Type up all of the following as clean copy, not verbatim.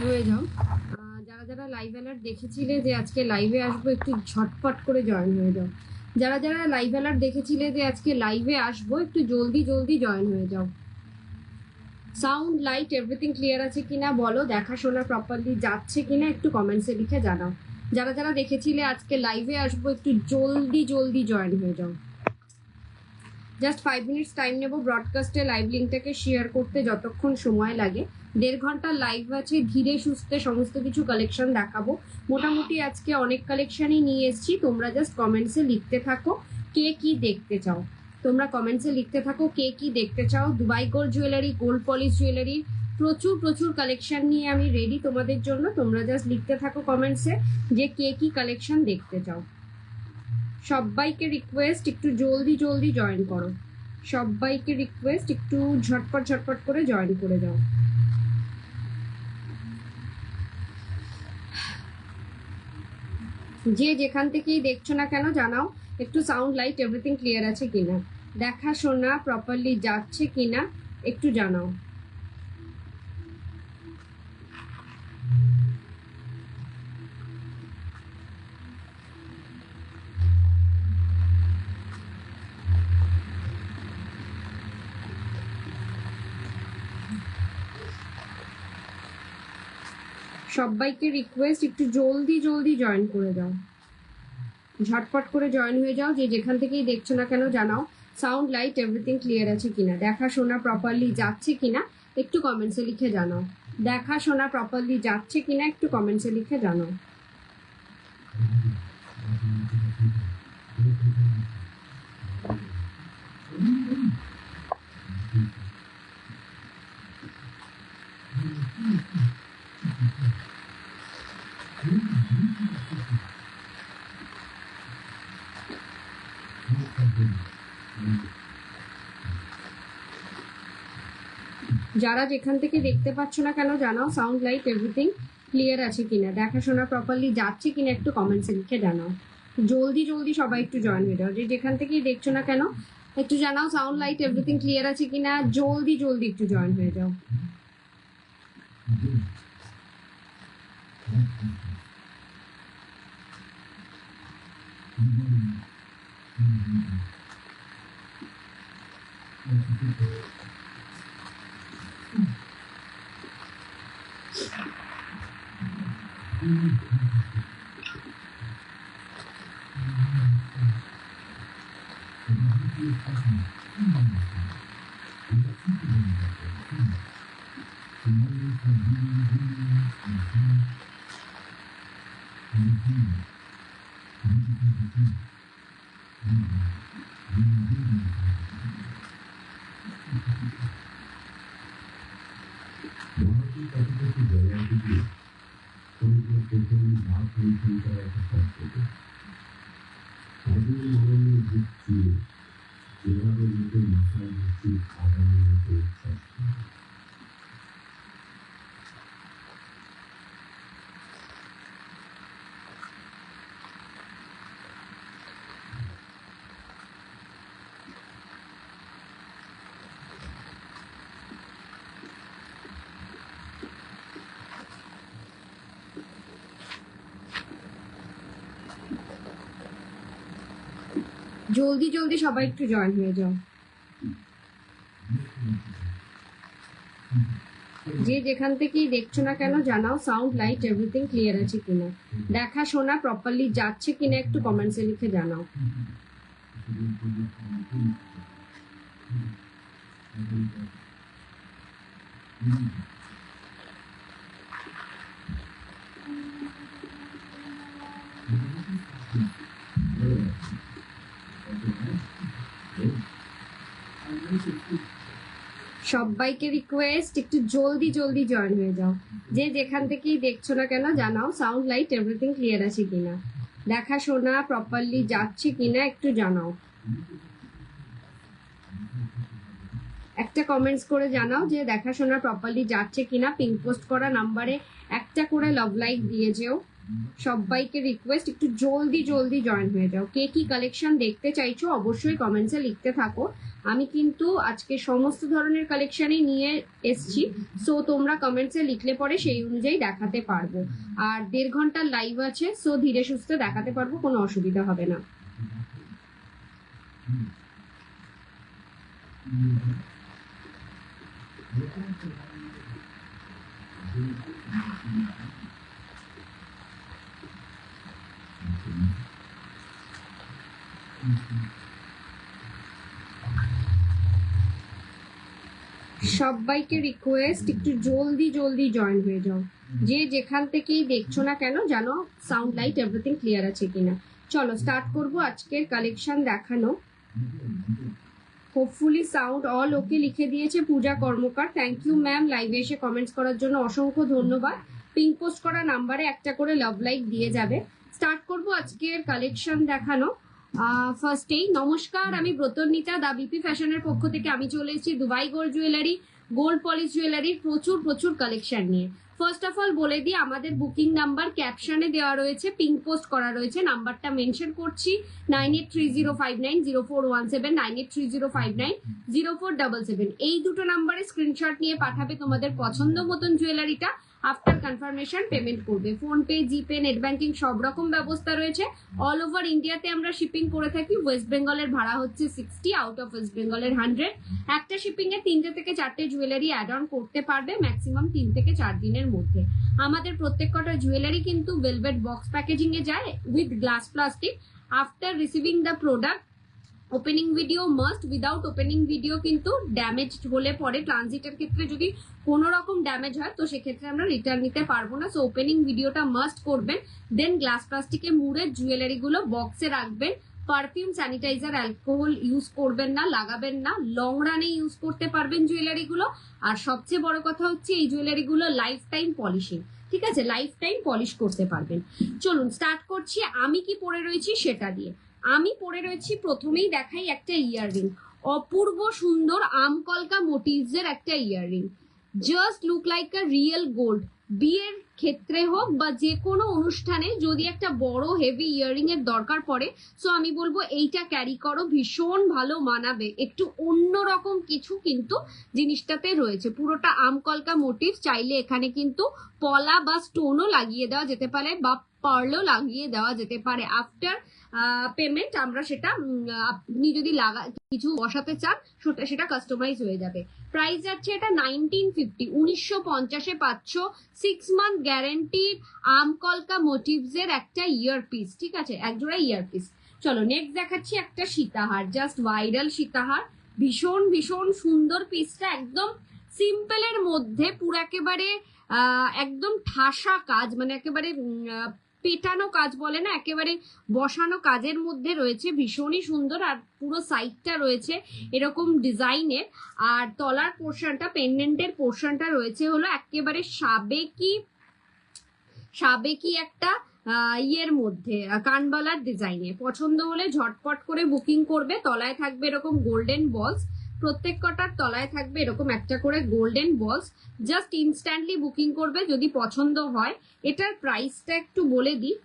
হয়ে যাও। যারা যারা লাইভ অ্যালার্ট দেখেছিলে যে আজকে লাইভে আসবো একটু ঝটপট করে জয়েন হয়ে যাও। যারা যারা লাইভ অ্যালার্ট দেখেছিলে যে আজকে লাইভে আসবো একটু জলদি জলদি জয়েন হয়ে যাও। সাউন্ড লাইট এভরিথিং ক্লিয়ার আছে কিনা বলো, দেখা শোনা প্রপারলি যাচ্ছে কিনা একটু কমেন্টসে লিখে জানাও। যারা যারা দেখেছিলে আজকে লাইভে আসবো একটু জলদি জলদি জয়েন হয়ে যাও। জাস্ট 5 মিনিটস টাইম নেব ব্রডকাস্টে লাইভ লিঙ্কটাকে শেয়ার করতে, যতক্ষণ সময় লাগে। 1.5 ঘন্টার লাইভ আছে, ধীরে সুস্থে সমস্ত কিছু কালেকশন দেখাবো। মোটামুটি আজকে অনেক কালেকশনই নিয়ে এসেছি। তোমরা জাস্ট কমেন্টসে লিখতে থাকো কে কি দেখতে চাও। তোমরা কমেন্টসে লিখতে থাকো কে কি দেখতে চাও। Dubai gold jewellery, gold polish jewellery, প্রচুর প্রচুর কালেকশন নিয়ে আমি রেডি তোমাদের জন্য। তোমরা জাস্ট লিখতে থাকো কমেন্টসে যে কে কি কালেকশন দেখতে চাও। সবাইকে রিকোয়েস্ট একটু জলদি জলদি জয়েন করো। সবাইকে রিকোয়েস্ট একটু ঝটপট ঝটপট করে জয়েন করে যাও। যে যেখান থেকেই দেখছো না কেন জানাও একটু সাউন্ড লাইট এভরিথিং ক্লিয়ার আছে কিনা, দেখা শোনা প্রপারলি যাচ্ছে কিনা একটু জানাও। সবাইকে রিকোয়েস্ট একটু জলদি জলদি জয়েন করে যাও, ঝটপট করে জয়েন হয়ে যাও। যে যেখান থেকেই দেখছো না কেন জানাও সাউন্ড লাইট এভরিথিং ক্লিয়ার আছে কিনা, দেখা শোনা প্রপারলি যাচ্ছে কিনা একটু কমেন্টসে লিখে জানাও। দেখা শোনা প্রপারলি যাচ্ছে কিনা একটু কমেন্টসে লিখে জানাও। যারা যেখান থেকে দেখতে পাচ্ছ না কেন জানাও সাউন্ড লাইট এভরিথিং ক্লিয়ার আছে কিনা, দেখাশোনা প্রপারলি যাচ্ছে কিনা একটু কমেন্টসে লিখে জানাও। জলদি জলদি সবাই একটু জয়েন হয়ে যাও। যে যেখান থেকেই দেখছো না কেন একটু জানাও সাউন্ড লাইট এভরিথিং ক্লিয়ার আছে কিনা, জলদি জলদি একটু জয়েন হয়ে যাও। জলদি জলদি সবাই একটু জয়েন হয়ে যাও। যে যেখান থেকেই দেখছো না কেন জানাও সাউন্ড লাইট এভরিথিং ক্লিয়ার আছে কিনা, দেখা শোনা প্রপারলি যাচ্ছে কিনা একটু কমেন্টসে লিখে জানাও। সবাইকে রিকোয়েস্ট একটু জলদি জলদি জয়েন হয়ে যাও। যে যেখান থেকেই দেখছো না কেন জানাও সাউন্ড লাইট এভরিথিং ক্লিয়ার আছে কিনা, দেখা শোনা প্রপারলি যাচ্ছে কিনা একটু জানাও। একটা কমেন্টস করে জানাও যে দেখাশোনা প্রপারলি যাচ্ছে কিনা। পিঙ্ক পোস্ট করা নাম্বারে একটা করে লাভ লাইক দিয়ে যেও। সবাইকে রিকোয়েস্ট একটু জলদি জলদি জয়েন হয়ে যাও। কে কি কালেকশন দেখতে চাইছো অবশ্যই কমেন্টসে লিখতে থাকো। আমি কিন্তু আজকে সমস্ত ধরনের কালেকশনই নিয়ে এসছি, সো তোমরা কমেন্টসে লিখলে পরে সেই অনুযায়ী দেখাতে পারবো। আর 1.5 ঘন্টার লাইভ আছে, সো ধীরে সুস্থে দেখাতে পারবো, কোনো অসুবিধা হবে না। সবাইকে রিকোয়েস্ট একটু জলদি জলদি জয়েন হয়ে যাও। যে যেখান থেকেই দেখছো না কেন জানো সাউন্ড লাইট এভরিথিং ক্লিয়ার আছে কিনা। চলো স্টার্ট করবো আজকের কালেকশন দেখানো। হোপফুলি সাউন্ড অল ওকে লিখে দিয়েছে পূজা কর্মকার। থ্যাংক ইউ ম্যাম, লাইভে এসে কমেন্টস করার জন্য অসংখ্য ধন্যবাদ। পিঙ্ক পোস্ট করা নাম্বারে একটা করে লাভ লাইক দিয়ে যাবে। স্টার্ট করবো আজকের কালেকশন দেখানো। ফার্স্টেই নমস্কার, আমি ব্রতর্নিতা দা বিপি ফ্যাশনের পক্ষ থেকে আমি চলে এসেছি Dubai gold jewellery, gold polish জুয়েলারির প্রচুর প্রচুর কালেকশন নিয়ে। ফার্স্ট অফ অল বলে দিই, আমাদের বুকিং নাম্বার ক্যাপশনে দেওয়া রয়েছে, পিঙ্ক পোস্ট করা রয়েছে, নাম্বারটা মেনশন করছি 9830590417, 9830590477। এই দুটো নাম্বারে স্ক্রিনশট নিয়ে পাঠাবে তোমাদের পছন্দ মতন জুয়েলারিটা। আফটার কনফার্মেশন পেমেন্ট করবে। ফোনপে, জিপে, নেট ব্যাংকিং সব রকম ব্যবস্থা রয়েছে। অল ওভার ইন্ডিয়াতে আমরা শিপিং করে থাকি। ওয়েস্ট বেঙ্গলের ভাড়া হচ্ছে 60, আউট অফ ওয়েস্ট বেঙ্গলের 100। একটা শিপিং এ 3 থেকে 4টে জুয়েলারি অ্যাড অন করতে পারবে ম্যাক্সিমাম 3 থেকে 4 দিনের মধ্যে। আমাদের প্রত্যেক কটা জুয়েলারি কিন্তু ভেলভেট বক্স প্যাকেজিং এ যায় with glass plastic. After receiving the product opening video must. Without opening video কিন্তু ড্যামেজ হলে পরে ট্রানজিটের ক্ষেত্রে যদি কোনো রকম ড্যামেজ হয় তো সেক্ষেত্রে আমরা রিটার্ন নিতে পারবো না। সো ওপেনিং ভিডিওটা মাস্ট করবেন। দেন গ্লাস প্লাস্টিকে মুড়ে জুয়েলারি গুলো বক্সে রাখবেন। পারফিউম, স্যানিটাইজার, অ্যালকোহল ইউজ করবেন না, লাগাবেন না। লং রানে ইউজ করতে পারবেন জুয়েলারি গুলো। আর সবচেয়ে বড় কথা হচ্ছে এই জুয়েলারি গুলো লাইফ টাইম পলিশিং, ঠিক আছে, লাইফ টাইম পলিশ করতে পারবেন। চলুন স্টার্ট করছি আমি কি পরে রয়েছি সেটা দিয়ে। আমি পরে রয়েছি, প্রথমেই দেখাই একটা ইয়াররিং, অপূর্ব সুন্দর আমকলকা মোটিভস এর একটা earring. Just look like a real gold. বিয়ের ক্ষেত্রে হোক বা যে কোনো অনুষ্ঠানে যদি একটা বড় হেভি ইয়াররিং এর দরকার পড়ে, সো আমি বলবো এইটা ক্যারি করো, ভীষণ ভালো মানাবে। একটু অন্যরকম কিছু কিন্তু জিনিসটাতে রয়েছে, পুরোটা আমকলকা মোটিভ। চাইলে এখানে কিন্তু পলা বা স্টোনও লাগিয়ে দেওয়া যেতে পারে বা পার্লও লাগিয়ে দেওয়া যেতে পারে। আফটার পেমেন্ট আমরা সেটা আপনি যদি কিছু বসাতে চান সেটা কাস্টমাইজ হয়ে যাবে। প্রাইস যাচ্ছে এটা 1950, 1950 পাচ্ছ 6 মান্থ গ্যারেন্টি আমকলকা মোটিভস এর একটা ইয়ারপিস, ঠিক আছে, একজোড়া ইয়ারপিস। চলো নেক্সট দেখাচ্ছি একটা সীতাহার, জাস্ট ভাইরাল সীতাহার। ভীষণ ভীষণ সুন্দর পিসটা, একদম সিম্পলের মধ্যে পুরো একেবারে একদম ঠাসা কাজ, মানে একেবারে পেটানো কাজ বলে না, একেবারে বসানো কাজের মধ্যে রয়েছে, ভীষণই সুন্দর। আর পুরো সাইডটা রয়েছে এরকম ডিজাইনের। আর তলার পোর্শনটা, পেন্ডেন্টের পোর্শনটা রয়েছে হলো একেবারে সাবেকি একটা ইয়ের মধ্যে কানবালার ডিজাইনে। পছন্দ হলে ঝটপট করে বুকিং করবে। তলায় থাকবে এরকম গোল্ডেন বলস, প্রত্যেক কটার তলায় থাকবে এরকম একটা করে গোল্ডেন বলস। জাস্ট ইনস্ট্যান্টলি বুকিং করবে যদি পছন্দ হয়। এটার প্রাইসটা একটু বলে দিই,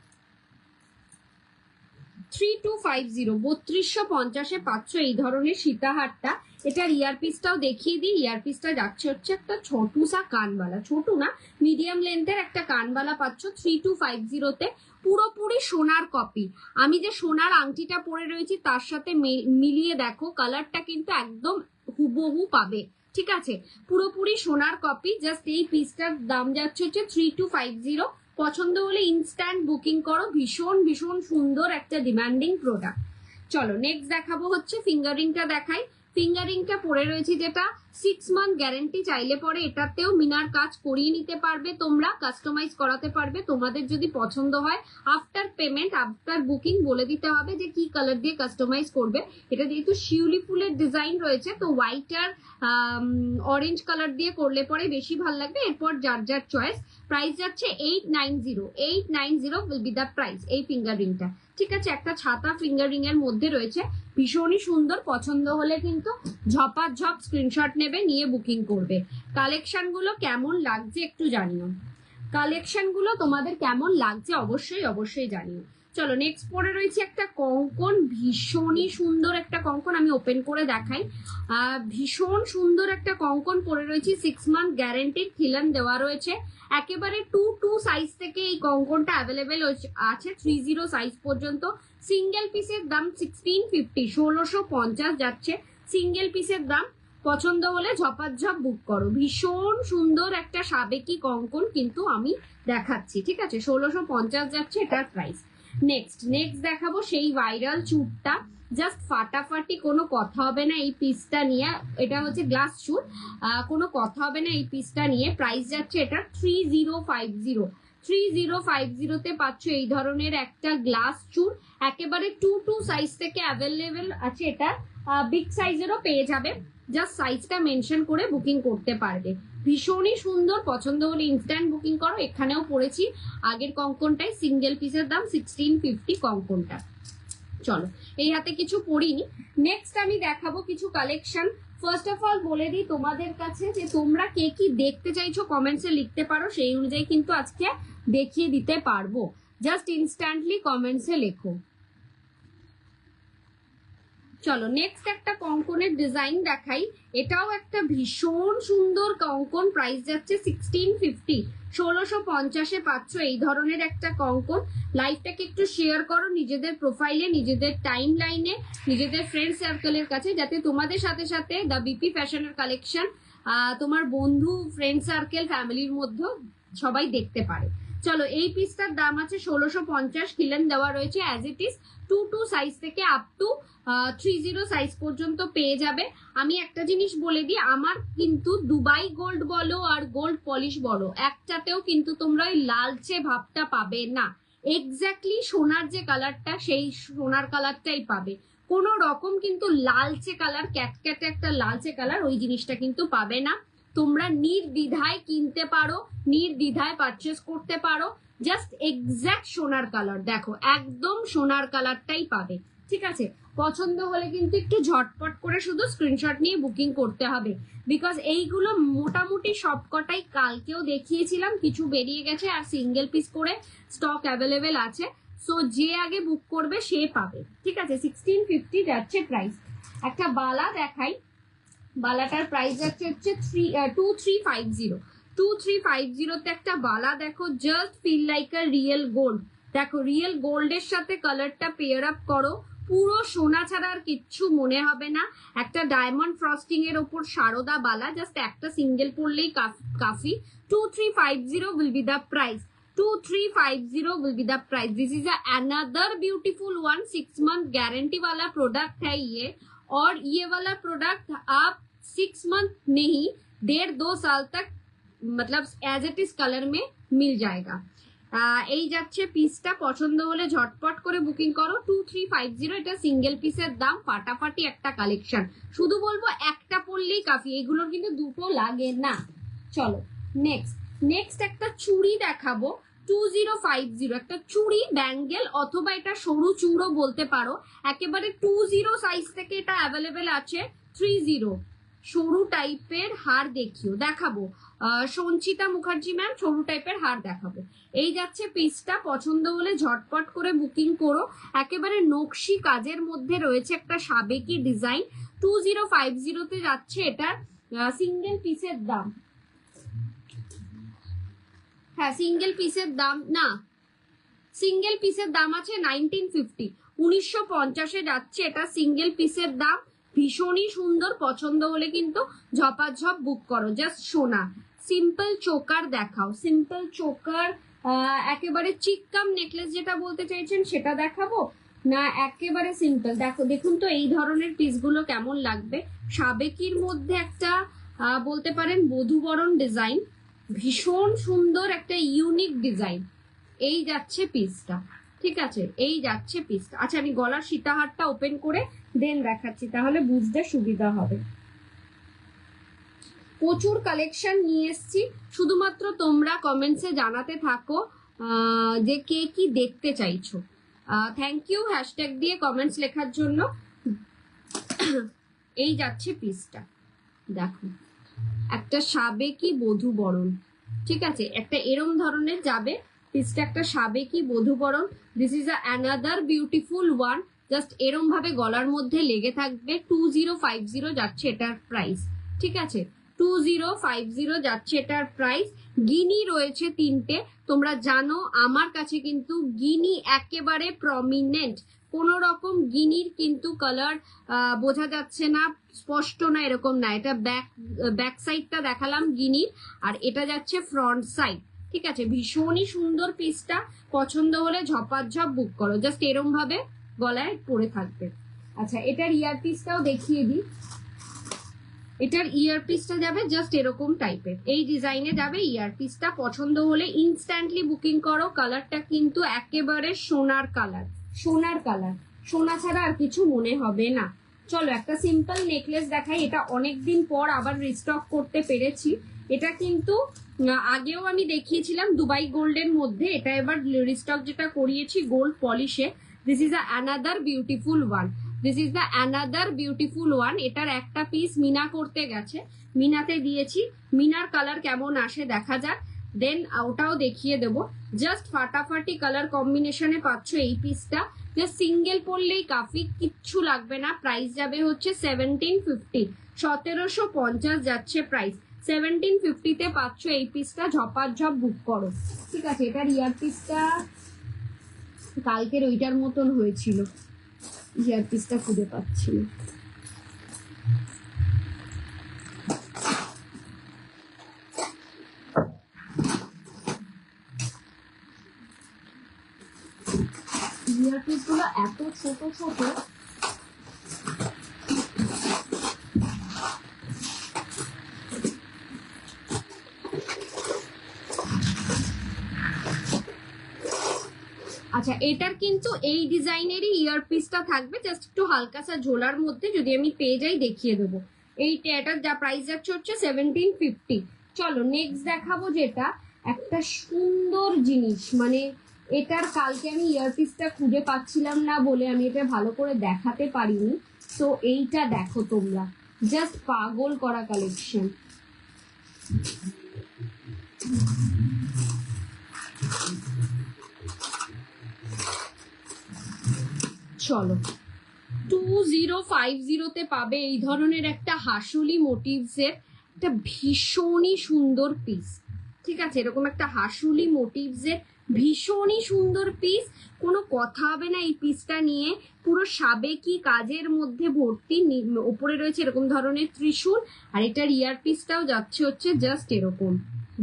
3250, 3250 পাচ্ছ এই ধরনের সীতাহারটা। এটার ইয়ারপিসটাও দেখিয়ে দিই। ইয়ারপিসটা যাচ্ছে হচ্ছে একটা ছোটুসা কানবালা, ছোট না মিডিয়াম লেন্থের একটা কানবালা পাচ্ছ 3250-তে। পুরোপুরি সোনার কপি। আমি যে সোনার আংটিটা পরে রয়েছি তার সাথে মিলিয়ে দেখো, কালারটা কিন্তু একদম হুবহু পাবে, ঠিক আছে, পুরোপুরি সোনার কপি। জাস্ট এই পিসটার দাম যাচ্ছে হচ্ছে 3250। পছন্দ হলে ইনস্ট্যান্ট বুকিং করো। ভীষণ ভীষণ সুন্দর একটা ডিমান্ডিং প্রোডাক্ট। চলো নেক্সট দেখাবো হচ্ছে ফিঙ্গারিংটা দেখাই। ফিঙ্গারিংটা পরে রয়েছে যেটা 6 মান্থ গ্যারেন্টি। চাইলে পরে এটাতেও মিনার কাজ করিয়ে নিতে পারবে, তোমরা কাস্টমাইজ করাতে পারবে তোমাদের যদি পছন্দ হয়। আফটার পেমেন্ট, আফটার বুকিং বলে দিতে হবে যে কি কালার দিয়ে কাস্টমাইজ করবে। এটা যেহেতু শিউলি ফুলের ডিজাইন রয়েছে তো হোয়াইট আর অরেঞ্জ কালার দিয়ে করলে পরে বেশি ভালো লাগবে। এরপর যার যার চয়েস। প্রাইস যাচ্ছে 890, 890 উইল বি দ্য প্রাইস এই ফিঙ্গারিংটা, ঠিক আছে। একটা ছাতা ফিঙ্গারিং এর মধ্যে রয়েছে, ভীষণই সুন্দর। পছন্দ হলে কিন্তু ঝপাঝপ স্ক্রিনশট নেবে, নিয়ে বুকিং করবে। কালেকশন গুলো কেমন লাগছে একটু জানিও। কালেকশন গুলো তোমাদের কেমন লাগছে অবশ্যই অবশ্যই জানিও। চলো নেক্সট পরে রয়েছে একটা কঙ্কন, ভীষণই সুন্দর একটা কঙ্কন, আমি ওপেন করে দেখাই। ভীষণ সুন্দর একটা কঙ্কন পরে রয়েছে, 6 মান্থ গ্যারেন্টিড, থিলান দেওয়া রয়েছে। একেবারে 2 সাইজ থেকে এই কঙ্কনটা অ্যাভেলেবেল আছে, 30 সাইজ পর্যন্ত। সিঙ্গেল পিসের দাম 1650, 1650 যাচ্ছে সিঙ্গেল পিসের দাম। পছন্দ হলে ঝপাঝপ বুক করো। ভীষণ সুন্দর একটা সাবেকি কঙ্কন কিন্তু আমি দেখাচ্ছি, ঠিক আছে? 1650 যাচ্ছে এটার প্রাইস। নেক্সট দেখাবো সেই ভাইরাল চুটটা, জাস্ট ফাটাফাটি, কোনো কথা হবে না এই পিসটা নিয়ে। এটা হচ্ছে গ্লাস চুট, কোনো কথা হবে না এই পিসটা নিয়ে। প্রাইস যাচ্ছে এটা 3050, 3050 পাচ্ছ এই ধরনের একটা গ্লাস চুর। একেবারে 2 সাইজ থেকে অ্যাভেলেবেল আছে, এটা বিগ সাইজেরও পেয়ে যাবে, জাস্ট সাইজটা মেনশন করে বুকিং করতে পারবে। ভীষণই সুন্দর, পছন্দ হলে ইনস্ট্যান্ট বুকিং করো। এখানেও পড়েছি আগের কঙ্কনটাই, সিঙ্গেল পিসের দাম 1650 কঙ্কনটা। চলো এই হাতে কিছু পড়িনি। নেক্সট আমি দেখাবো কিছু কালেকশন। ফার্স্ট অফ অল বলে দিই তোমাদের কাছে যে তোমরা কে কি দেখতে চাইছো কমেন্টসে লিখতে পারো, সেই অনুযায়ী কিন্তু আজকে দেখিয়ে দিতে পারবো। জাস্ট ইনস্ট্যান্টলি কমেন্টসে লেখো। চলো নেক্সট একটা কঙ্কনের ডিজাইন দেখাই। এটাও একটা ভীষণ সুন্দর কঙ্কন, প্রাইস যাচ্ছে 1650, 1650 পাচ্ছ এই ধরনের একটা কঙ্কন। লাইভটাকে একটু শেয়ার করো নিজেদের প্রোফাইলে, নিজেদের টাইম লাইনে, নিজেদের ফ্রেন্ড সার্কেলের কাছে, যাতে তোমাদের সাথে সাথে দ্য বিপি ফ্যাশনের কালেকশন তোমার বন্ধু, ফ্রেন্ড সার্কেল, ফ্যামিলির মধ্যেও সবাই দেখতে পারে। চলো এই পিসটার দাম আছে 1650, কিলেন দেওয়া রয়েছে অ্যাজ ইট ইজ। 2 সাইজ থেকে আপ টু 30 সাইজ পর্যন্ত পেয়ে যাবে। আমি একটা জিনিস বলে দিই, আমার কিন্তু দুবাই গোল্ড বলো আর গোল্ড পলিশ বলো, একটাতেও কিন্তু তোমরা ওই লালচে ভাবটা পাবে না। এক্স্যাক্টলি সোনার যে কালারটা, সেই সোনার কালারটাই পাবে। কোনো রকম কিন্তু লালচে কালার, ক্যাটক্যাটে একটা লালচে কালার, ওই জিনিসটা কিন্তু পাবে না। তোমরা নির্দ্বিধায় কিনতে পারো, নির্দ্বিধায় পারচেস করতে পারো। জাস্ট এক্স্যাক্ট সোনার কালার, দেখো একদম সোনার কালারটাই পাবে, ঠিক আছে? পছন্দ হলে কিন্তু একটু ঝটপট করে শুধু স্ক্রিনশট নিয়ে বুকিং করতে হবে, বিকজ এইগুলো মোটামুটি সবকটাই কালকেও দেখিয়েছিলাম, কিছু বেরিয়ে গেছে আর সিঙ্গেল পিস করে স্টক অ্যাভেলেবেল আছে। সো যে আগে বুক করবে সে পাবে, ঠিক আছে? 1650 যাচ্ছে প্রাইস। একটা বালা দেখাই, বালাটার প্রাইস যাচ্ছে 2350, 2350 তে একটা বালা দেখো, just feel like a real gold. দেখো রিয়েল গোল্ডের সাথে কালারটা পেয়ার আপ করো, পুরো সোনা ছাড়া আর কিচ্ছু মনে হবে না। একটা ডায়মন্ড ফ্রস্টিং এর ওপর সারদা বালা, জাস্ট একটা সিঙ্গেল পড়লেই কাফি। 2350 will be the price, 2350 will be the price. This is another beautiful one, 6 month guarantee वाला प्रोडक्ट है ये, और ये वाला प्रोडक्ट आप 6 मंथ नहीं 1.5-2 साल तक मतलब एज इट इज कलर में मिल जाएगा। এই যাচ্ছে পিসটা, পছন্দ হলে ঝটপট করে বুকিং করো। 2350 এটা সিঙ্গেল পিসের দাম, ফাটাফাটি একটা কালেকশন। শুধু বলবো একটা পরলেই কাফি, এগুলোর কিন্তু দুটো লাগে না। চলো নেক্সট একটা চুড়ি দেখাবো, 2050, একটা চুড়ি ব্যাঙ্গেল অথবা এটা সরু চুড়ো বলতে পারো। একেবারে 20 সাইজ থেকে এটা অ্যাভেলেবেল আছে, 30 সরু টাইপের হার দেখাবো। সঞ্চিতা মুখার্জি ম্যাম, সরু টাইপের হার দেখাবো। এই যাচ্ছে পিসটা, পছন্দ হলে ঝটপট করে বুকিং করো। একেবারে নকশি কাজের মধ্যে রয়েছে একটা সাবেকি ডিজাইন। 2050 তে যাচ্ছে এটার সিঙ্গেল পিসের দাম, হ্যাঁ সিঙ্গেল পিসের দাম না, সিঙ্গেল পিসের দাম আছে 1950, 1950 যাচ্ছে এটা সিঙ্গেল পিসের দাম। ভীষণই সুন্দর, পছন্দ হলে কিন্তু ঝপাঝপ বুক করো। জাস্ট সোনা। সিম্পল চোকার দেখাও, সিম্পল চোকার, একেবারে চিককাম নেকলেস যেটা বলতে চাইছেন সেটা দেখাবো না একেবারে সিম্পল? দেখুন তো এই ধরনের পিসগুলো কেমন লাগবে। সাবেকির মধ্যে একটা বলতে পারেন বধূবরণ ডিজাইন, ভীষণ সুন্দর একটা ইউনিক ডিজাইন। এই যাচ্ছে পিসটা, ঠিক আছে? এই যাচ্ছে পিসটা। আচ্ছা আমি গলার সীতাহারটা ওপেন করে দেন দেখাচ্ছি, তাহলে বুঝতে সুবিধা হবে। প্রচুর কালেকশন নিয়ে এসছি, শুধুমাত্র তোমরা কমেন্টসে জানাতে থাকো যে কে কি দেখতে চাইছো। থ্যাংক ইউ হ্যাশট্যাগ দিয়ে কমেন্টস লেখার জন্য। এই যাচ্ছে পিসটা, দেখো একটা সাবেকি বধূবরণ, ঠিক আছে, একটা এরম ধরনের যাবে পিসটা, একটা সাবেকি বধূবরণ। This is another beautiful one. Just এরম ভাবে গলার মধ্যে লেগে থাকবে। 2050 যাচ্ছে এটার প্রাইস। ঠিক আছে, 2050 যাচ্ছে এটার প্রাইস। গিনি রয়েছে 3টে। তোমরা জানো আমার কাছে কিন্তু গিনি একেবারে প্রমিনেন্ট, কোনো রকম গিনির কিন্তু কালার বোঝা যাচ্ছে না, স্পষ্ট না, এরকম না। এটা ব্যাক সাইডটা দেখালাম গিনির, আর এটা যাচ্ছে ফ্রন্ট সাইড। ঠিক আছে, ভীষণই সুন্দর পিসটা। পছন্দ হলে ঝপাঝপ বুক করো। জাস্ট এরম ভাবে গলায় পরে থাকবে। আচ্ছা, এটার ইয়ার পিসটাও দেখিয়ে দিই। এটার ইয়ার পিসটা যাবে জাস্ট এরকম টাইপের, এই ডিজাইনে যাবে ইয়ার পিসটা। পছন্দ হলে ইনস্ট্যান্টলি বুকিং করো। কালারটা কিন্তু একেবারে সোনার কালার, সোনার কালার, সোনা ছাড়া আর কিছু মনে হবে না। চলো একটা সিম্পল নেকলেস দেখাই। এটা অনেকদিন পর আবার রিস্টক করতে পেরেছি। এটা কিন্তু আগেও আমি দেখিয়েছিলাম দুবাই গোল্ডের মধ্যে, এটা এবার রিস্টক যেটা করিয়েছি গোল্ড পলিশে। This is another beautiful one. This is the another beautiful one. এটার একটা পিস মিনা করতে গেছে, মিনাতে দিয়েছি। মিনার কালার কেমন আসে দেখা যাক, দেন ওটাও দেখিয়ে দেবো। জাস্ট ফাটাফাটি কালার কম্বিনেশনে পাচ্ছ এই পিসটা। জাস্ট সিঙ্গেল পরলেই কাফি, কিচ্ছু লাগবে না। প্রাইস যাবে হচ্ছে 1750, 1750 যাচ্ছে প্রাইস। 1750-তে পাচ্ছ এই পিসটা। ঝপাঝপ বুক করো। ঠিক আছে, এটার ইয়ার পিসটা কালকের ওইটার মতন হয়েছিল, ইয়ার পিসটা খুঁজে পাচ্ছি না। ইয়ার পিসগুলো এত ছোট ছোট, আচ্ছা এটার কিন্তু এই ডিজাইনেরই ইয়ার পিসটা থাকবে, জাস্ট একটু হালকাসা ঝোলার মধ্যে। যদি আমি পেয়ে যাই দেখিয়ে দেবো। এটার যা প্রাইস যাচ্ছে হচ্ছে 1750। চলো নেক্সট দেখাবো, যেটা একটা সুন্দর জিনিস, মানে এটার কালকে আমি ইয়ার পিসটা খুঁজে পাচ্ছিলাম না বলে আমি এটা ভালো করে দেখাতে পারিনি। তো এইটা দেখো তোমরা, জাস্ট পাগল করা কালেকশন। চলো 2050-তে পাবে এই ধরনের একটা হাসুলি মোটিভসের একটা ভীষণই সুন্দর পিস। ঠিক আছে, এরকম একটা হাসুলি মোটিভসের ভীষণই সুন্দর পিস। কোনো কথা হবে না এই পিসটা নিয়ে। পুরো সাবেকি কাজের মধ্যে ভর্তি। ওপরে রয়েছে এরকম ধরনের ত্রিশূল, আর এটার ইয়ার পিসটাও যাচ্ছে হচ্ছে জাস্ট এরকম,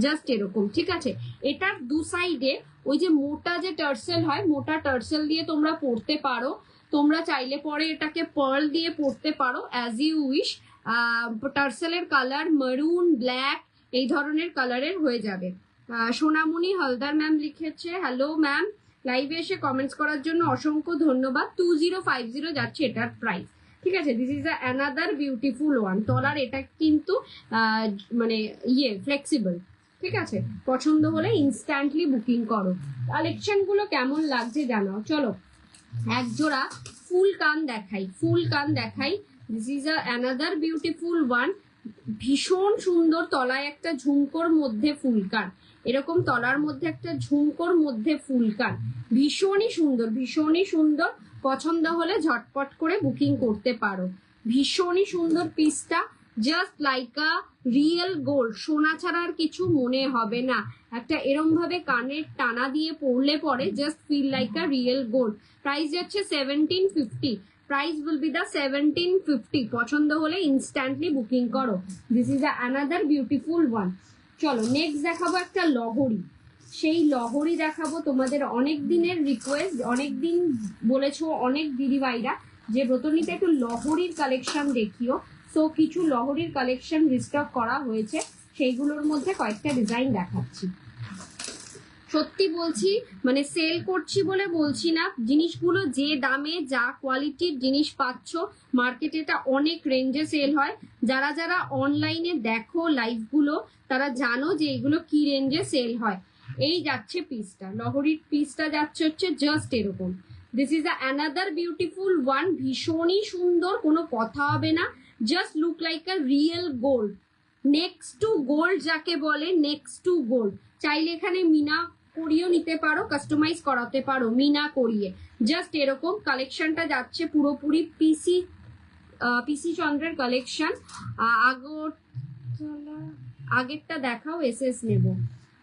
জাস্ট এরকম। ঠিক আছে, এটার দু সাইডে ওই যে মোটা যে টার্সেল হয়, মোটা টার্সেল দিয়ে তোমরা পরতে পারো। তোমরা চাইলে পরে এটাকে পার্ল দিয়ে পরতে পারো, অ্যাজ ইউ উইশ। টার্সেলের কালার মারুন, ব্ল্যাক, এই ধরনের কালারের হয়ে যাবে। সোনামণি হালদার ম্যাম লিখেছে, হ্যালো ম্যাম, লাইভে এসে কমেন্টস করার জন্য অসংখ্য ধন্যবাদ। 2050 যাচ্ছে এটার প্রাইস। ঠিক আছে, this is another beautiful one. তলার এটা কিন্তু মানে ফ্লেক্সিবল। ঠিক আছে, পছন্দ হলে ইনস্ট্যান্টলি বুকিং করো। কালেকশন গুলো কেমন লাগছে জানাও। চলো এক জোড়া ফুল কান দেখাই, ফুল কান দেখাই। This is another beautiful one. ভীষণ সুন্দর, তলায় একটা ঝুমকোর মধ্যে ফুল কান, এরকম তলার মধ্যে একটা ঝুমকোর মধ্যে ফুল কান। ভীষণই সুন্দর, ভীষণই সুন্দর। পছন্দ হলে ঝটপট করে বুকিং করতে পারো। ভীষণই সুন্দর পিসটা, just like a real gold. সোনা ছাড়া আর কিছু মনে হবে না। একটা এরম ভাবে কানের টানা দিয়ে পরলে পরে just feel like a real gold. Price যাচ্ছে 1750। Price will be the 1750। পছন্দ হলে ইনস্ট্যান্টলি বুকিং করো। This is another beautiful one. চলো নেক্সট দেখাবো একটা লহরি। সেই লহরি দেখাবো, তোমাদের অনেক দিনের রিকোয়েস্ট, অনেক দিন বলেছো অনেক দিদিভাইরা যে ব্রতনীতে একটু লহরির কালেকশন দেখিও। সো কিছু লহরির কালেকশন রিস্টক করা হয়েছে, সেইগুলোর মধ্যে কয়েকটা ডিজাইন দেখাচ্ছি। সত্যি বলছি, মানে সেল করছি বলে বলছি না, জিনিসগুলো যে দামে যা কোয়ালিটির জিনিস পাচ্ছ মার্কেটে এটা অনেক রেঞ্জে সেল হয়। যারা যারা অনলাইনে দেখো লাইভগুলো তারা জানো যে এগুলো কি রেঞ্জে সেল হয়। এই যাচ্ছে পিসটা, লহরির পিসটা যাচ্ছে হচ্ছে জাস্ট এরকম। This is another beautiful one. ভীষণই সুন্দর, কোনো কথা হবে না। Just look like a real gold, next to gold যাকে বলে, নেক্সট টু গোল্ড। চাইলে এখানে মিনা করিয়েও নিতে পারো, কাস্টমাইজ করাতে পারো মিনা করিয়ে। জাস্ট এরকম কালেকশনটা যাচ্ছে পুরোপুরি পিসি চন্দ্রের কালেকশন। আগেরটা দেখাও, এসএস নেব।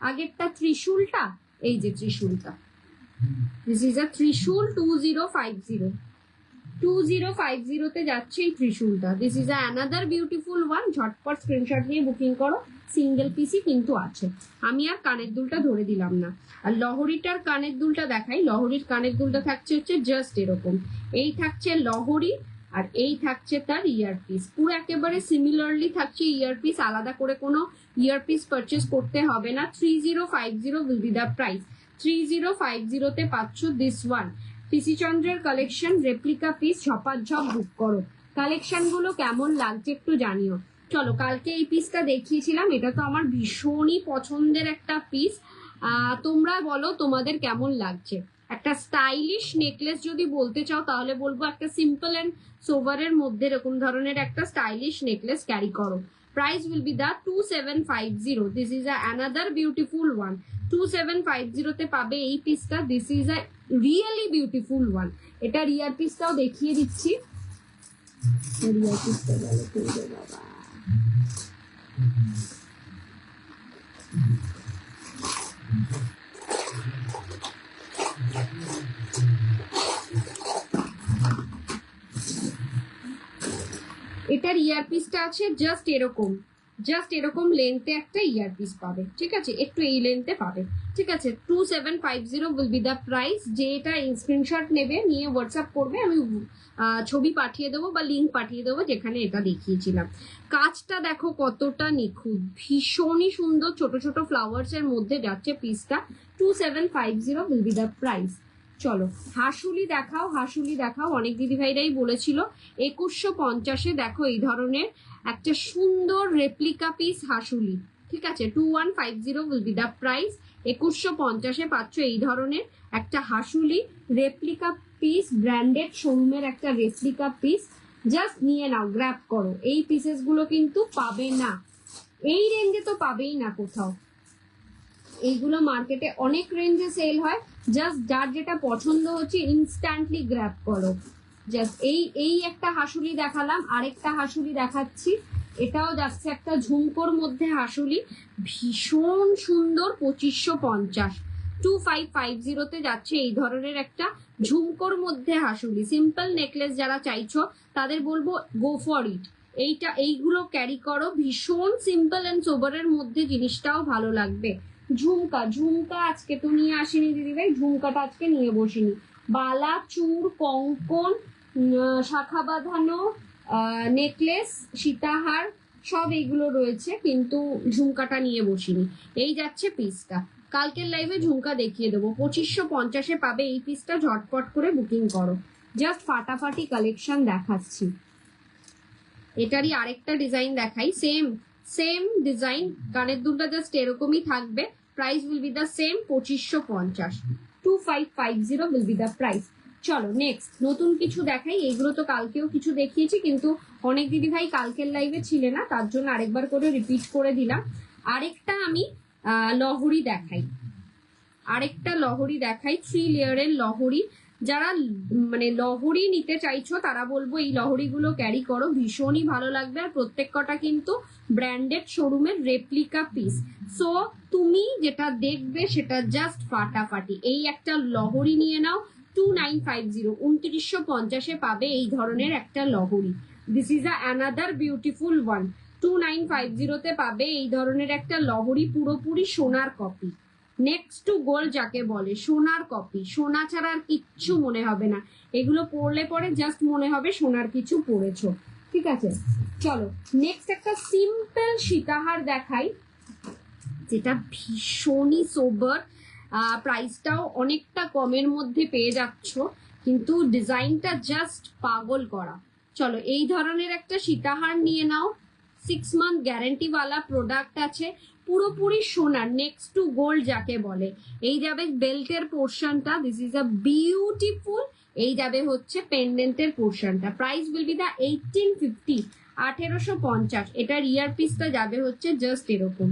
আগেরটা ত্রিশূলটা, এই যে ত্রিশূলটা, দিস ইজ আ ত্রিশূল 2050। 2050 তে যাচ্ছে এই ত্রিশূলটা। This is another beautiful one. ঝটপট স্ক্রিনশট নিয়ে বুকিং করো, সিঙ্গেল পিসি কিন্তু আছে। আমি আর কানের দুলটা ধরে দিলাম না। আর লহরিটার কানের দুলটা দেখাই। লহরির কানের দুলটা থাকছে হচ্ছে জাস্ট এরকম। এই থাকছে লহরি, আর এই থাকছে তার ইয়ারপিস। পুরো একেবারে সিমিলারলি থাকছে ইয়ারপিস, আলাদা করে কোনো ইয়ারপিস পারচেস করতে হবে না। 3050 উইল বি দ্য প্রাইস। 3050 তে পাচ্ছ দিস ওয়ান পিসি চন্দ্রের কালেকশন রেপ্লিকা পিস। ঝপাঝপ বুক করো। কালেকশন গুলো কেমন লাগছে একটু জানিও। চলো, কালকে এই পিসটা দেখিয়েছিলাম, এটা তো আমার ভীষণই পছন্দের একটা পিস। তোমরা বলো তোমাদের কেমন লাগছে। একটা স্টাইলিশ নেকলেস যদি বলতে চাও তাহলে বলবো একটা সিম্পল অ্যান্ড সোভারের মধ্যে এরকম ধরনের একটা স্টাইলিশ নেকলেস ক্যারি করো। Price will be the 2750। This is another beautiful one. 2750 তে পাবে এই পিসটা। This is a really beautiful one. এটা রিয়ার পিসটাও দেখিয়ে দিচ্ছি। রিয়ার পিসটা গেল বাবা। এটার ইয়ারপিসটা আছে জাস্ট এরকম, জাস্ট এরকম লেন্থে একটা ইয়ারপিস পাবে। ঠিক আছে, একটু এই লেন্থে পাবে। ঠিক আছে, 2750 উইল বি দ্য প্রাইস। যে এটা স্ক্রিনশট নেবে, নিয়ে হোয়াটসঅ্যাপ করবে, আমি ছবি পাঠিয়ে দেবো বা লিঙ্ক পাঠিয়ে দেবো যেখানে এটা দেখিয়েছিলাম। কাজটা দেখো কতটা নিখুঁত, ভীষণই সুন্দর। ছোট ছোট ফ্লাওয়ার্স এর মধ্যে যাচ্ছে পিসটা। 2750 উইল বি দ্য প্রাইস। চলো, হাসুলি দেখাও, হাসুলি দেখাও। অনেক দিদিভাইরাই বলেছিল 2150-এ দেখো এই ধরনের একটা সুন্দর রেপ্লিকা পিস হাসুলি। ঠিক আছে, 2150 উইল বি দ্য প্রাইস। 2150-এ পাচ্ছ এই ধরনের একটা হাসুলি রেপ্লিকা পিস, ব্র্যান্ডেড শোরুমের একটা রেপ্লিকা পিস। জাস্ট নিয়ে নাও, গ্র্যাব করো। এই পিসেস গুলো কিন্তু পাবে না, এই রেঞ্জে তো পাবেই না কোথাও। এইগুলো মার্কেটে অনেক রেঞ্জে সেল হয়। জাস্ট যার যেটা পছন্দ হচ্ছে ইনস্ট্যান্টলি গ্র্যাব করো। জাস্ট এই একটা হাসুলি দেখালাম, আরেকটা হাসুলি দেখাচ্ছি। এটাও যাচ্ছে একটা ঝুমকোর মধ্যে হাসুলি, ভীষণ সুন্দর। 2550। 2550-তে যাচ্ছে এই ধরনের একটা ঝুমকোর মধ্যে হাসুলি। সিম্পল নেকলেস যারা চাইছো তাদের বলবো গো ফর ইট। এইগুলো ক্যারি করো, ভীষণ সিম্পল অ্যান্ড সোবারের মধ্যে জিনিসটাও ভালো লাগবে। ঝুমকা, ঝুমকা আজকে তো নিয়ে আসিনি দিদিভাই, ঝুমকাটা আজকে নিয়ে বসিনি। বালা, চূড়, কঙ্কন, শাখা বাঁধানো নেকলেস, সীতাহার সব এইগুলো রয়েছে, কিন্তু ঝুমকাটা নিয়ে বসিনি। এই যাচ্ছে পিসটা। কালকের লাইভে ঝুমকা দেখিয়ে দেবো। 2550-এ পাবে এই পিসটা। ঝটপট করে বুকিং করো। জাস্ট ফাটাফাটি কালেকশন দেখাচ্ছি। এটারই আরেকটা ডিজাইন দেখাই, সেম ডিজাইন। কানের দুলটা জাস্ট এরকমই থাকবে। Price will be the same, 2550। 2550 will be the price. চলো নেক্সট নতুন কিছু দেখাই। এগুলো তো কালকেও কিছু দেখিয়েছি, কিন্তু অনেক দিদি ভাই কালকের লাইভে ছিলে না, তার জন্য আরেকবার করে রিপিট করে দিলাম। আরেকটা আমি লহরি দেখাই, আরেকটা লহরি দেখাই। 3 লেয়ারের লহরি। যারা মানে লহরি নিতে চাইছো তারা বলবো এই লহরিগুলো ক্যারি করো, ভীষণই ভালো লাগবে। আর প্রত্যেক কটা কিন্তু ব্র্যান্ডেড শোরুমের রেপ্লিকা পিস। সো তুমি যেটা দেখবে সেটা জাস্ট ফাটাফাটি। এই একটা লহরি নিয়ে নাও। 2950, 2950-এ পাবে এই ধরনের একটা লহরি। This is another beautiful one. 2950-তে পাবে এই ধরনের একটা লহরি, পুরোপুরি সোনার কপি। নেক্সট টু গোল্ড যাকে বলে, সোনার কপি। সোনা ছাড়া আর কিচ্ছু মনে হবে না। এগুলো পরলে পরে জাস্ট মনে হবে সোনার কিছু পরেছো। ঠিক আছে, চলো নেক্সট একটা সিম্পল সীতাহার দেখাই, যেটা ভীষণই সোবার। প্রাইসটাও অনেকটা কমের মধ্যে পেয়ে যাচ্ছ, কিন্তু ডিজাইনটা জাস্ট পাগল করা। চলো, এই ধরনের একটা সীতাহার নিয়ে নাও। 6 মান্থ গ্যারেন্টিওয়ালা প্রোডাক্ট আছে, পুরোপুরি সোনার। নেক্সট টু গোল্ড যাকে বলে। এই যাবে বেল্টের পোর্শনটা। দিস ইজ আ বিউটিফুল এই যাবে হচ্ছে পেন্ডেন্টের পোর্শনটা। প্রাইস উইল বি দা 1850, 1850। এটার ইয়ার পিসটা যাবে হচ্ছে জাস্ট এরকম,